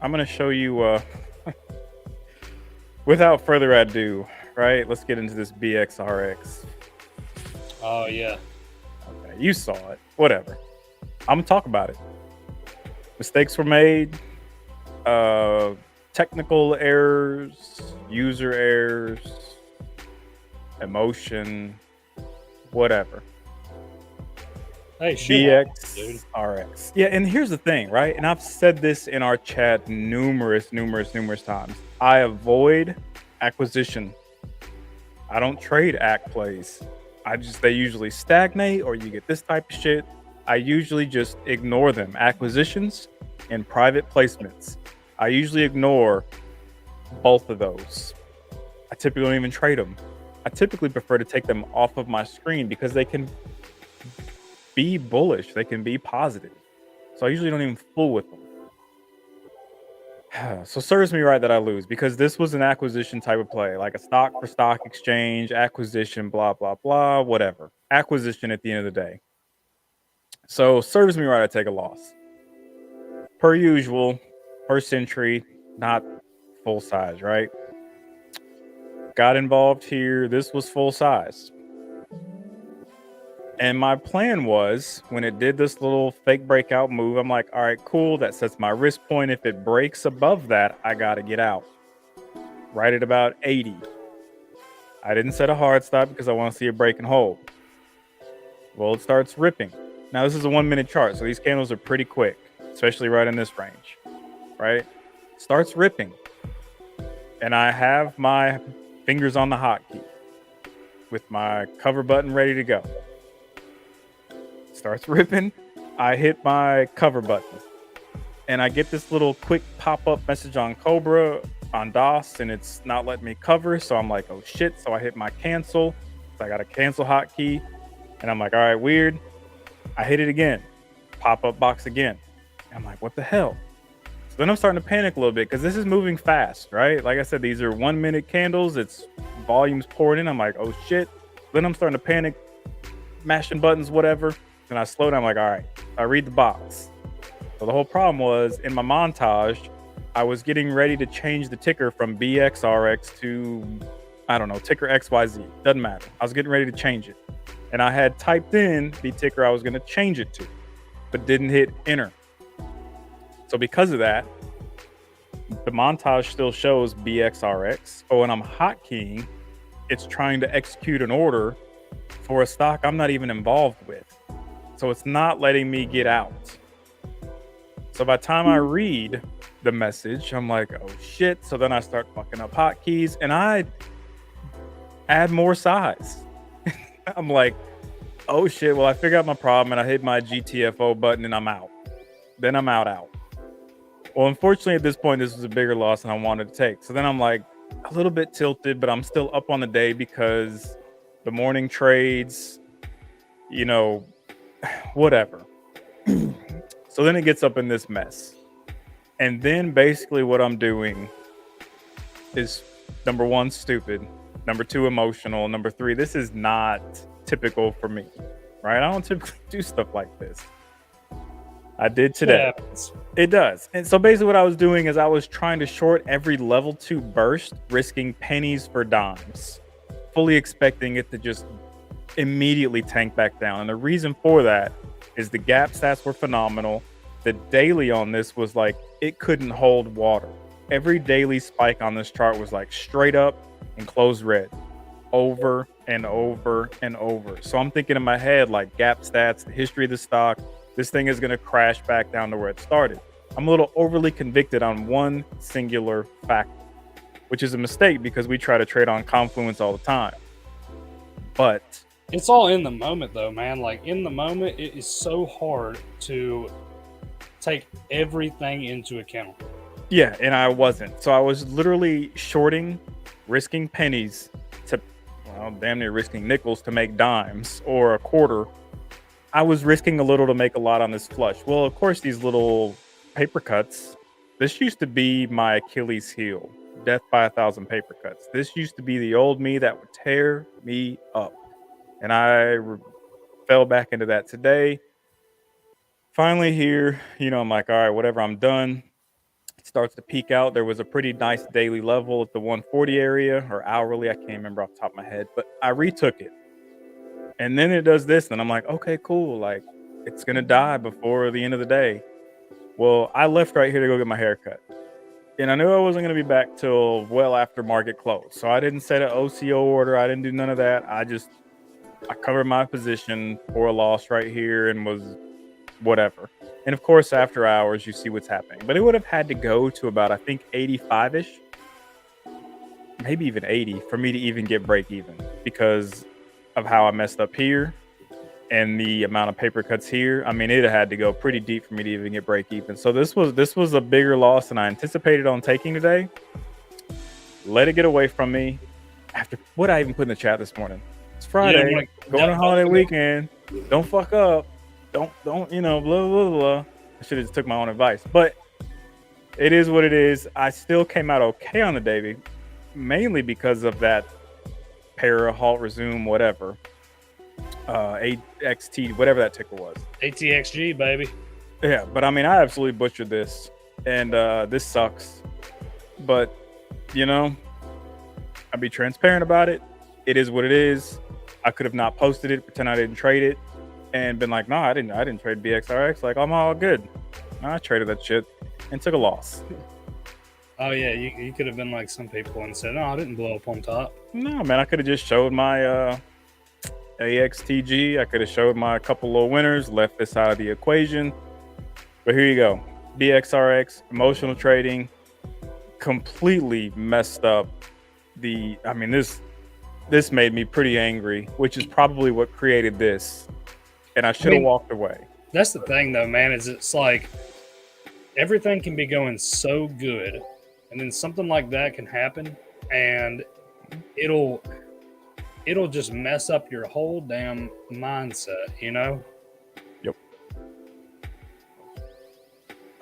I'm going to show you, without further ado, right? Let's get into this BXRX. Oh yeah. Okay, you saw it, whatever. I'm going to talk about it. Mistakes were made, technical errors, user errors, emotion, whatever. Hey, BXRX. Yeah, and here's the thing, right? And I've said this in our chat numerous times. I avoid acquisition. I don't trade act plays. They usually stagnate or you get this type of shit. I usually just ignore them. Acquisitions and private placements. I usually ignore both of those. I typically don't even trade them. I typically prefer to take them off of my screen because they can be bullish. They can be positive. So I usually don't even fool with them. So serves me right that I lose because this was an acquisition type of play, like a stock for stock exchange, acquisition, blah, blah, blah, whatever. Acquisition at the end of the day. So serves me right I take a loss. Per usual, first entry, not full size, right? Got involved here. This was full size. And my plan was when it did this little fake breakout move, I'm like, all right, cool. That sets my risk point. If it breaks above that, I got to get out. Right at about 80. I didn't set a hard stop because I want to see it break and hold. Well, it starts ripping. Now, this is a 1 minute chart. So these candles are pretty quick, especially right in this range, right? Starts ripping. And I have my fingers on the hotkey with my cover button ready to go. Starts ripping. I hit my cover button and I get this little quick pop-up message on Cobra on DOS and it's not letting me cover. So I'm like, oh shit. So I hit my cancel. So I got a cancel hotkey and I'm like, all right, weird. I hit it again. Pop-up box again. And I'm like, what the hell? So then I'm starting to panic a little bit because this is moving fast, right? Like I said, these are 1 minute candles. It's volumes pouring in. I'm like, oh shit. Then I'm starting to panic, mashing buttons, whatever. And I slow down. I'm like, all right, I read the box. So the whole problem was in my montage, I was getting ready to change the ticker from BXRX to, I don't know, ticker XYZ. Doesn't matter. I was getting ready to change it. And I had typed in the ticker I was going to change it to, but didn't hit enter. So because of that, the montage still shows BXRX. But when I'm hotkeying, it's trying to execute an order for a stock I'm not even involved with. So it's not letting me get out. So by the time I read the message, I'm like, oh shit. So then I start fucking up hotkeys and I add more size. I'm like, oh shit. Well, I figured out my problem and I hit my GTFO button and I'm out. Then I'm out. Well, unfortunately, at this point, this was a bigger loss than I wanted to take. So then I'm like a little bit tilted, but I'm still up on the day because the morning trades, you know, whatever. So then it gets up in this mess. And then basically what I'm doing is number one, stupid. Number two, emotional. Number three, this is not typical for me, right? I don't typically do stuff like this. I did today. It does. And so basically what I was doing is I was trying to short every level 2 burst, risking pennies for dimes, fully expecting it to just immediately tank back down. And the reason for that is the gap stats were phenomenal. The daily on this was like, it couldn't hold water. Every daily spike on this chart was like straight up and closed red over and over and over. So I'm thinking in my head, like gap stats, the history of the stock, this thing is going to crash back down to where it started. I'm a little overly convicted on one singular factor, which is a mistake because we try to trade on confluence all the time. But it's all in the moment though, man. Like in the moment, it is so hard to take everything into account. Yeah, and I wasn't. So I was literally shorting, risking pennies to, well, damn near risking nickels to make dimes or a quarter. I was risking a little to make a lot on this flush. Well, of course, these little paper cuts, this used to be my Achilles heel, death by 1,000 paper cuts. This used to be the old me that would tear me up. And I fell back into that today. Finally here, I'm like, all right, whatever, I'm done. It starts to peak out. There was a pretty nice daily level at the 140 area or hourly. I can't remember off the top of my head, but I retook it. And then it does this, and I'm like, okay, cool. Like, it's going to die before the end of the day. Well, I left right here to go get my hair cut. And I knew I wasn't going to be back till well after market close. So I didn't set an OCO order. I didn't do none of that. I covered my position for a loss right here and was whatever. And of course, after hours, you see what's happening. But it would have had to go to about, I think, 85-ish, maybe even 80 for me to even get break even because of how I messed up here and the amount of paper cuts here. I mean, it had to go pretty deep for me to even get break even. So this was a bigger loss than I anticipated on taking today. Let it get away from me. After what I even put in the chat this morning. It's Friday, going on holiday weekend. Don't fuck up. Don't blah blah blah. I should have just took my own advice, but it is what it is. I still came out okay on the day, mainly because of that para halt resume whatever AXT whatever that ticker was, ATXG baby. Yeah, but I mean I absolutely butchered this and this sucks, but I'll be transparent about it. It is what it is. I could have not posted it, pretend I didn't trade it and been like, no, I didn't trade BXRX. Like, I'm all good. I traded that shit and took a loss. Oh yeah, you could have been like some people and said, no, I didn't blow up on top. No, man, I could have just showed my AXTG. I could have showed my couple little winners, left this out of the equation. But here you go. BXRX, emotional trading, completely messed up this made me pretty angry, which is probably what created this. And I should have walked away. That's the thing though, man, is it's like everything can be going so good and then something like that can happen and it'll just mess up your whole damn mindset, Yep.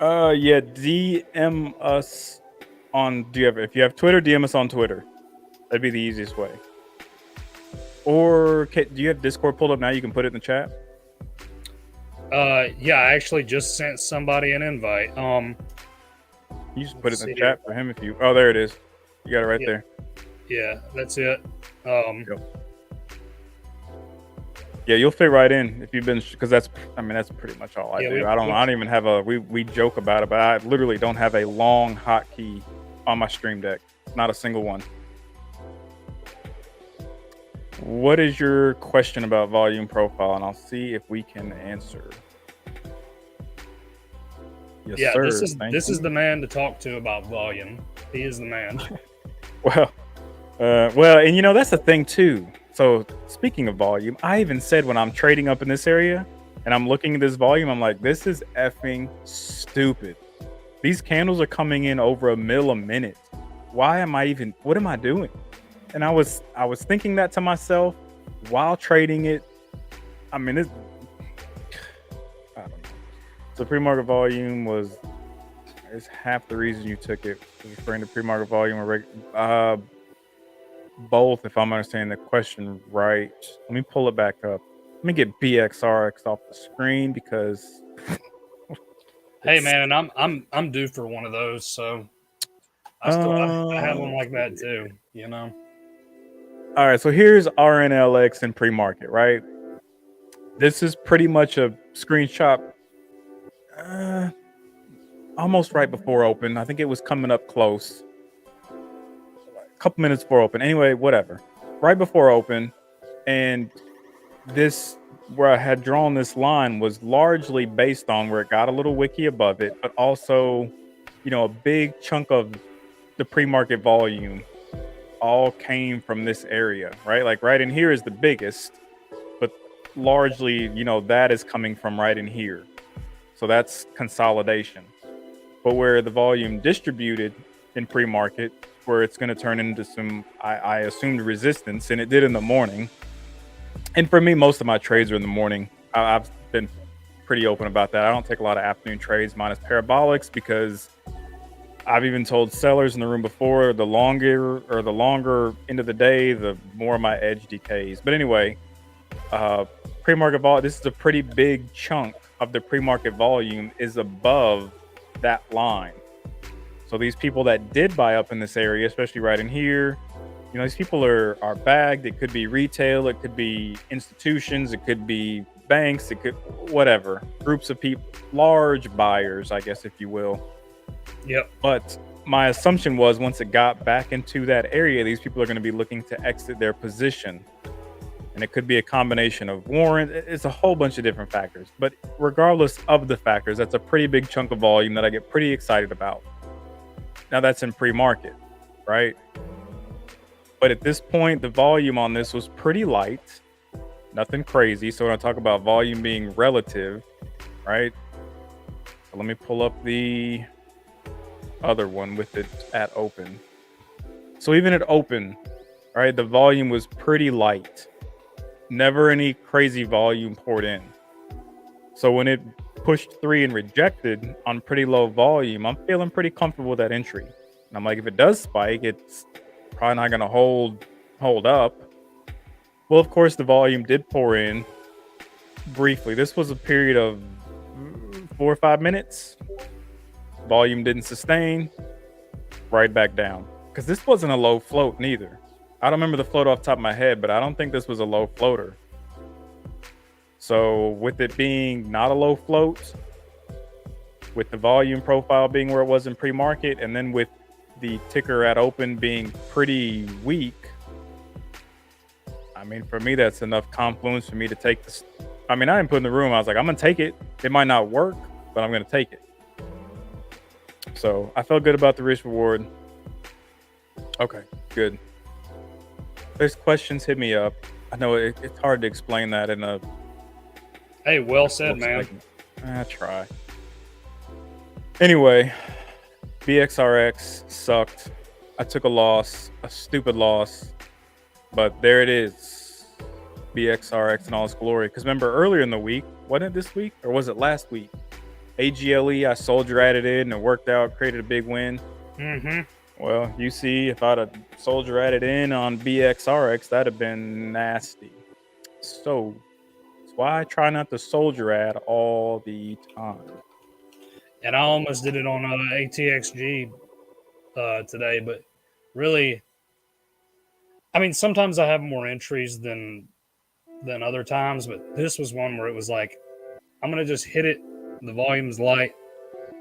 Yeah, DM us on if you have Twitter, DM us on Twitter. That'd be the easiest way. Or do you have Discord pulled up now? You can put it in the chat. Yeah, I actually just sent somebody an invite. You just put it in the chat for him if you. Oh, there it is. You got it right there. Yeah, that's it. Yep. Yeah, you'll fit right in if you've been, because that's, I mean, that's pretty much all I Yeah, do. I don't even have a, we joke about it, but I literally don't have a long hotkey on my Stream Deck. Not a single one. What is your question about volume profile? And I'll see if we can answer. Yes, yeah. sir. Thank This you. is the man to talk to about volume. He is the man. Well, well, and that's the thing too. So speaking of volume, I even said when I'm trading up in this area and I'm looking at this volume, I'm like, this is effing stupid. These candles are coming in over a mil a minute. Why am I even? What am I doing? And I was thinking that to myself while trading it. I mean, I don't know. So pre-market volume is half the reason you took it. Referring to pre-market volume or both, if I'm understanding the question right. Let me pull it back up. Let me get BXRX off the screen because Hey man, and I'm due for one of those, so I had one like that too. All right, so here's RNLX in pre-market, right? This is pretty much a screenshot uh, almost right before open. I think it was coming up close. A couple minutes before open. Anyway, whatever. Right before open, and this where I had drawn this line was largely based on where it got a little wiki above it, but also, a big chunk of the pre-market volume all came from this area, right? Like right in here is the biggest, but largely, that is coming from right in here. So that's consolidation. But where the volume distributed in pre-market, where it's going to turn into some, I assumed resistance, and it did in the morning. And for me, most of my trades are in the morning. I've been pretty open about that. I don't take a lot of afternoon trades minus parabolics because I've even told sellers in the room before, the longer into the day, the more my edge decays. But anyway, pre-market volume, this is a pretty big chunk of the pre-market volume is above that line. So these people that did buy up in this area, especially right in here, these people are bagged. It could be retail, it could be institutions, it could be banks, it could whatever. Groups of people, large buyers, I guess, if you will. Yep. But my assumption was once it got back into that area, these people are going to be looking to exit their position. And it could be a combination of warrant. It's a whole bunch of different factors. But regardless of the factors, that's a pretty big chunk of volume that I get pretty excited about. Now that's in pre-market, right? But at this point, the volume on this was pretty light. Nothing crazy. So when I talk about volume being relative, right? So let me pull up the other one with it at open. So even at open, right, the volume was pretty light. Never any crazy volume poured in. So when it pushed 3 and rejected on pretty low volume, I'm feeling pretty comfortable with that entry. And I'm like, if it does spike, it's probably not going to hold up. Well, of course, the volume did pour in briefly. This was a period of 4 or 5 minutes. Volume didn't sustain. Right back down. Because this wasn't a low float neither. I don't remember the float off the top of my head, but I don't think this was a low floater. So with it being not a low float, with the volume profile being where it was in pre-market, and then with the ticker at open being pretty weak, I mean, for me, that's enough confluence for me to take this. I mean, I didn't put in the room. I was like, I'm going to take it. It might not work, but I'm going to take it. So I felt good about the risk reward. Okay, good. If there's questions, hit me up. I know it's hard to explain that in a. Hey, well said, man. I try. Anyway, BXRX sucked. I took a loss, a stupid loss, but there it is. BXRX in all its glory. Because remember earlier in the week, wasn't it this week or was it last week? AGLE, I soldier added it and it worked out, created a big win. Mm-hmm. Well, you see, if I'd have soldier added in on BXRX, that'd have been nasty. So that's why I try not to soldier add all the time. And I almost did it on ATXG today, but really, I mean, sometimes I have more entries than than other times, but this was one where it was like, I'm gonna just hit it. The volume's light,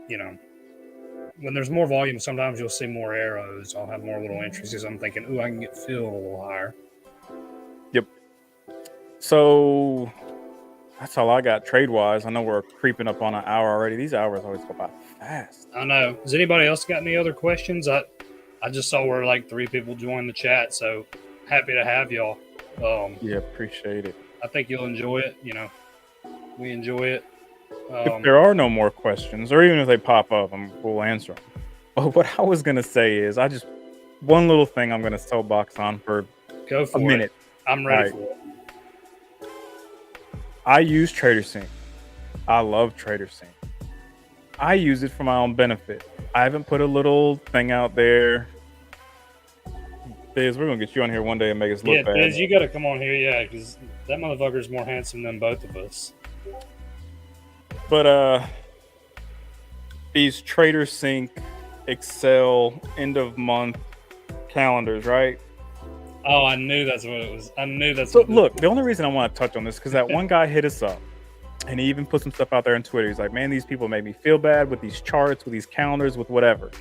you know. When there's more volume, sometimes you'll see more arrows. I'll have more little entries. I'm thinking, ooh, I can get filled a little higher. Yep. So that's all I got trade wise. I know we're creeping up on an hour already. These hours always go by fast. I know. Has anybody else got any other questions? I just saw where like 3 people joined the chat, so happy to have y'all. Yeah, appreciate it. I think you'll enjoy it. You know, we enjoy it. If there are no more questions, or even if they pop up, we'll answer them. But what I was gonna say is, one little thing I'm gonna soapbox on for a minute. I'm ready for it. I use TraderSync. I love TraderSync. I use it for my own benefit. I haven't put a little thing out there. Biz, we're gonna get you on here one day and make us look bad. Biz, you gotta come on here, yeah, because that motherfucker's more handsome than both of us. But these TraderSync Excel end of month calendars, right? Oh, I knew that's what it was. I knew that's. So what look, the only reason I want to touch on this because that one guy hit us up, and he even put some stuff out there on Twitter. He's like, "Man, these people make me feel bad with these charts, with these calendars, with whatever."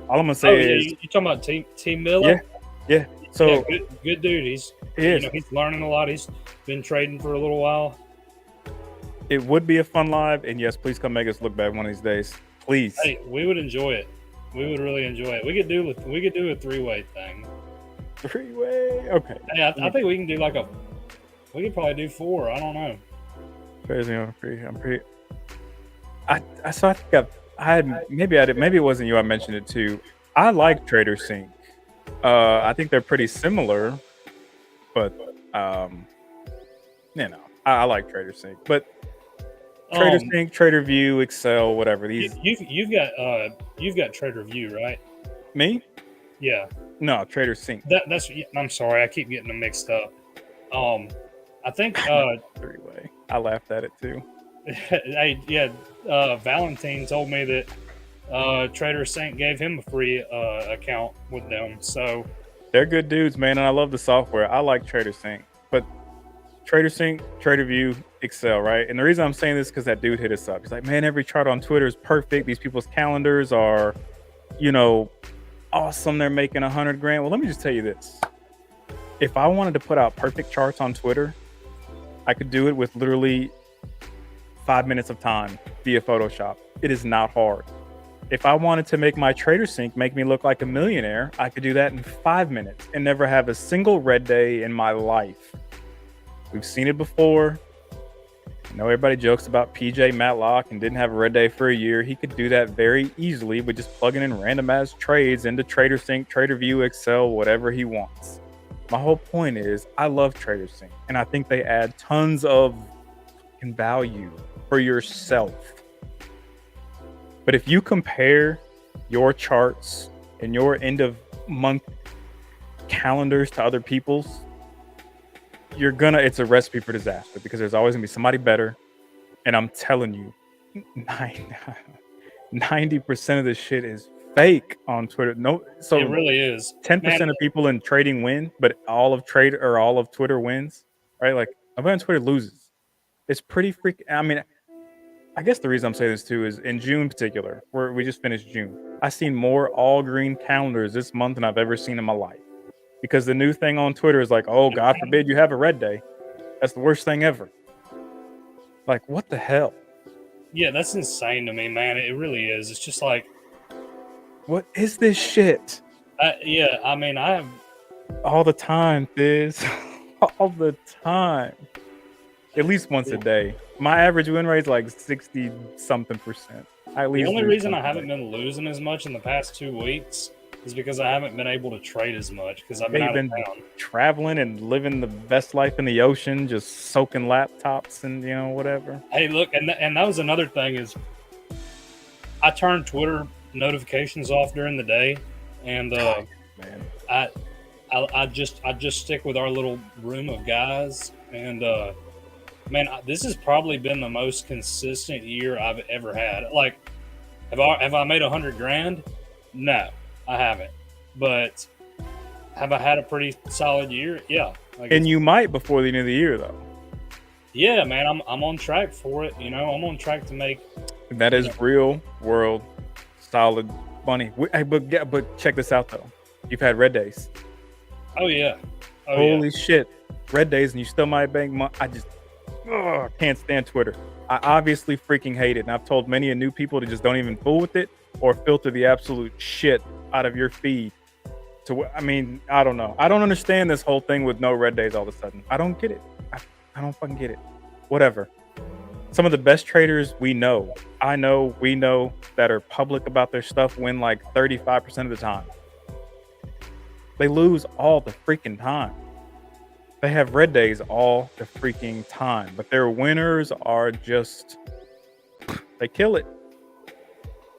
All I'm gonna say is, you talking about T Miller? Yeah. So good dude. He's learning a lot. He's been trading for a little while. It would be a fun live, and yes, please come make us look bad one of these days, please. Hey, we would enjoy it. We would really enjoy it. We could do a 3-way thing. 3-way, okay. Hey, I think we can do we could probably do 4. I don't know. Crazy, I'm pretty. So I think maybe it wasn't you. I mentioned it too. I like TraderSync. I think they're pretty similar, but I like TraderSync. But TraderSync, TraderView, Excel, whatever these. You've got TraderView, right? Me? Yeah. No, TraderSync. That's. I'm sorry, I keep getting them mixed up. I think 3-way. I laughed at it too. Valentine told me that TraderSync gave him a free account with them. So they're good dudes, man, and I love the software. I like TraderSync, but TraderSync, TraderView, Excel, right? And the reason I'm saying this is because that dude hit us up. He's like, man, every chart on Twitter is perfect. These people's calendars are, awesome. They're making $100 grand. Well, let me just tell you this. If I wanted to put out perfect charts on Twitter, I could do it with literally 5 minutes of time via Photoshop. It is not hard. If I wanted to make my TraderSync make me look like a millionaire, I could do that in 5 minutes and never have a single red day in my life. We've seen it before. I know everybody jokes about PJ Matlock and didn't have a red day for a year. He could do that very easily with just plugging in random ass trades into TraderSync, TraderView, Excel, whatever he wants. My whole point is I love TraderSync, and I think they add tons of value for yourself. But if you compare your charts and your end of month calendars to other people's, it's a recipe for disaster because there's always gonna be somebody better. And I'm telling you, 90% of this shit is fake on Twitter. So it really is. 10% of people in trading win, but all of Twitter wins, right? Like everybody on Twitter loses. It's pretty freaking. I mean, I guess the reason I'm saying this too is in June in particular, where we just finished June, I've seen more all green calendars this month than I've ever seen in my life. Because the new thing on Twitter is like, oh, God forbid you have a red day. That's the worst thing ever. Like, what the hell? Yeah, that's insane to me, man. It really is. It's just like, what is this shit? Yeah, I mean, I have all the time, Biz. All the time. At least once a day. My average win rate is like 60-something%. The only reason I haven't been losing as much in the past 2 weeks is because I haven't been able to trade as much because I've been out of town. Traveling and living the best life in the ocean, just soaking laptops and whatever. Hey, look, and that was another thing is I turned Twitter notifications off during the day, and man, I just stick with our little room of guys, and man, this has probably been the most consistent year I've ever had. Like, have I made $100 grand? No, I haven't. But have I had a pretty solid year? Yeah. Like, And you might before the end of the year, though. Yeah, man, I'm on track for it. I'm on track to make. That is real world solid money. But check this out though. You've had red days. Oh yeah. Holy shit, red days, and you still might bank money. I just can't stand Twitter. I obviously freaking hate it, and I've told many new people to just don't even fool with it or filter the absolute shit out of your feed. I don't know. I don't understand this whole thing with no red days all of a sudden. I don't get it. I don't fucking get it. Whatever. Some of the best traders we know that are public about their stuff win like 35% of the time. They lose all the freaking time. They have red days all the freaking time, but their winners are just, they kill it.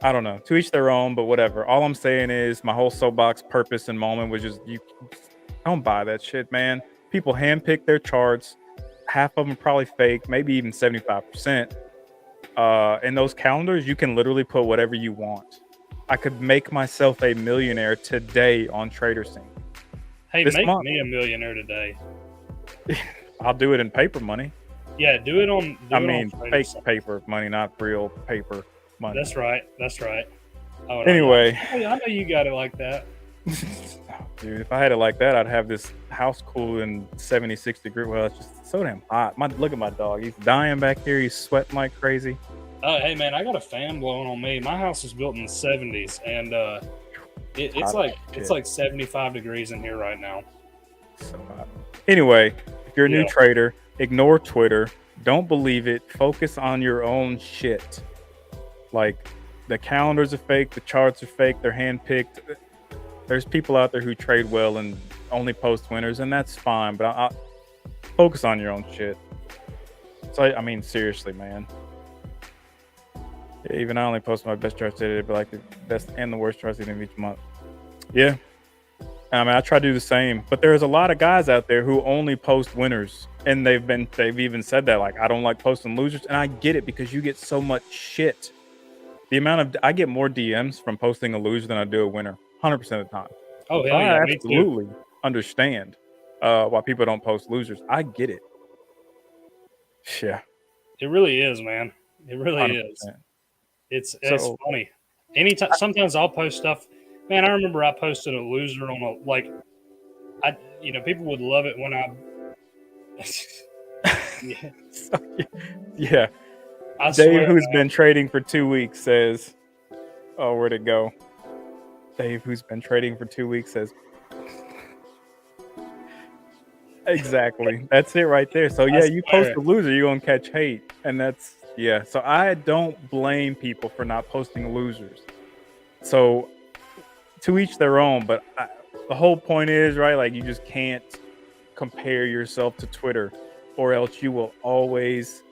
I don't know. To each their own, but whatever. All I'm saying is my whole soapbox purpose and moment was just, you don't buy that shit, man. People handpick their charts. Half of them probably fake, maybe even 75%. In those calendars, you can literally put whatever you want. I could make myself a millionaire today on TraderSync. Hey, make me a millionaire today. I'll do it in paper money. Yeah, do it on. Fake paper money, not real paper money. That's right. Oh, anyway, I know you got it like that. Dude, if I had it like that, I'd have this house cool in 76 degrees. Well, it's just so damn hot. Look at my dog. He's dying back here. He's sweating like crazy. Hey, man, I got a fan blowing on me. My house was built in the 70s, and it's like 75 degrees in here right now. So hot. Anyway, if you're a new trader, ignore Twitter. Don't believe it. Focus on your own shit. Like, the calendars are fake. The charts are fake. They're handpicked. There's people out there who trade well and only post winners, and that's fine. But I'll focus on your own shit. So, seriously, man. Yeah, even I only post my best charts today, but like the best and the worst charts of each month. Yeah. I try to do the same. But there's a lot of guys out there who only post winners. And they've even said that, like, I don't like posting losers. And I get it because you get so much shit. I get more DMs from posting a loser than I do a winner. 100% of the time. Oh, hell yeah, I absolutely understand why people don't post losers. I get it. Yeah. It really is, man. It really 100%. Is. It's funny. Sometimes I'll post stuff. Man, I remember I posted a loser on people would love it when I. Yeah. Dave, who's been trading for 2 weeks, says, "Oh, where'd it go?" Dave, who's been trading for 2 weeks, says, "Exactly, that's it right there." So yeah, you post a loser, you're gonna catch hate, and that's So I don't blame people for not posting losers. So to each their own, but the whole point is, right? Like, you just can't compare yourself to Twitter, or else you will always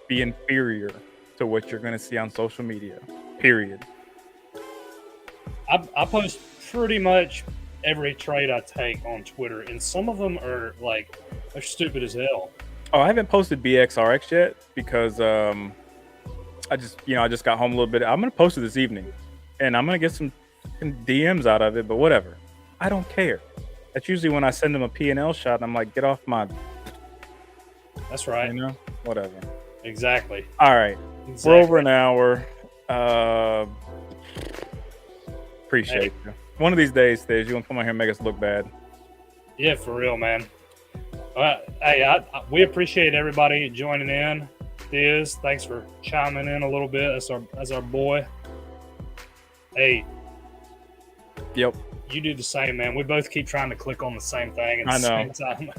be inferior to what you're going to see on social media, period. I post pretty much every trade I take on Twitter, and some of them are like, they're stupid as hell. Oh, I haven't posted BXRX yet because I just got home a little bit. I'm going to post it this evening, and I'm going to get some DMs out of it, but whatever. I don't care. That's usually when I send them a P&L shot, and I'm like, get off my... That's right. Whatever. Exactly. All right. Exactly. We're over an hour. Appreciate you. One of these days, you're going to come on here and make us look bad. Yeah, for real, man. We appreciate everybody joining in. Thanks for chiming in a little bit as our boy. Hey. Yep. You do the same, man. We both keep trying to click on the same thing at the same time.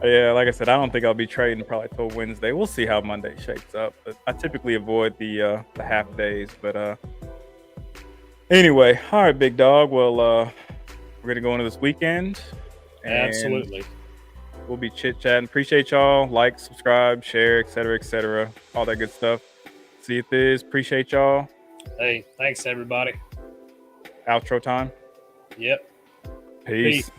Yeah, like I said, I don't think I'll be trading probably till Wednesday. We'll see how Monday shapes up. But I typically avoid the half days. But anyway, all right, big dog. Well, we're gonna go into this weekend. Absolutely. We'll be chit-chatting. Appreciate y'all. Like, subscribe, share, etc., all that good stuff. See you this. Appreciate y'all. Hey, thanks everybody. Outro time. Yep. Peace.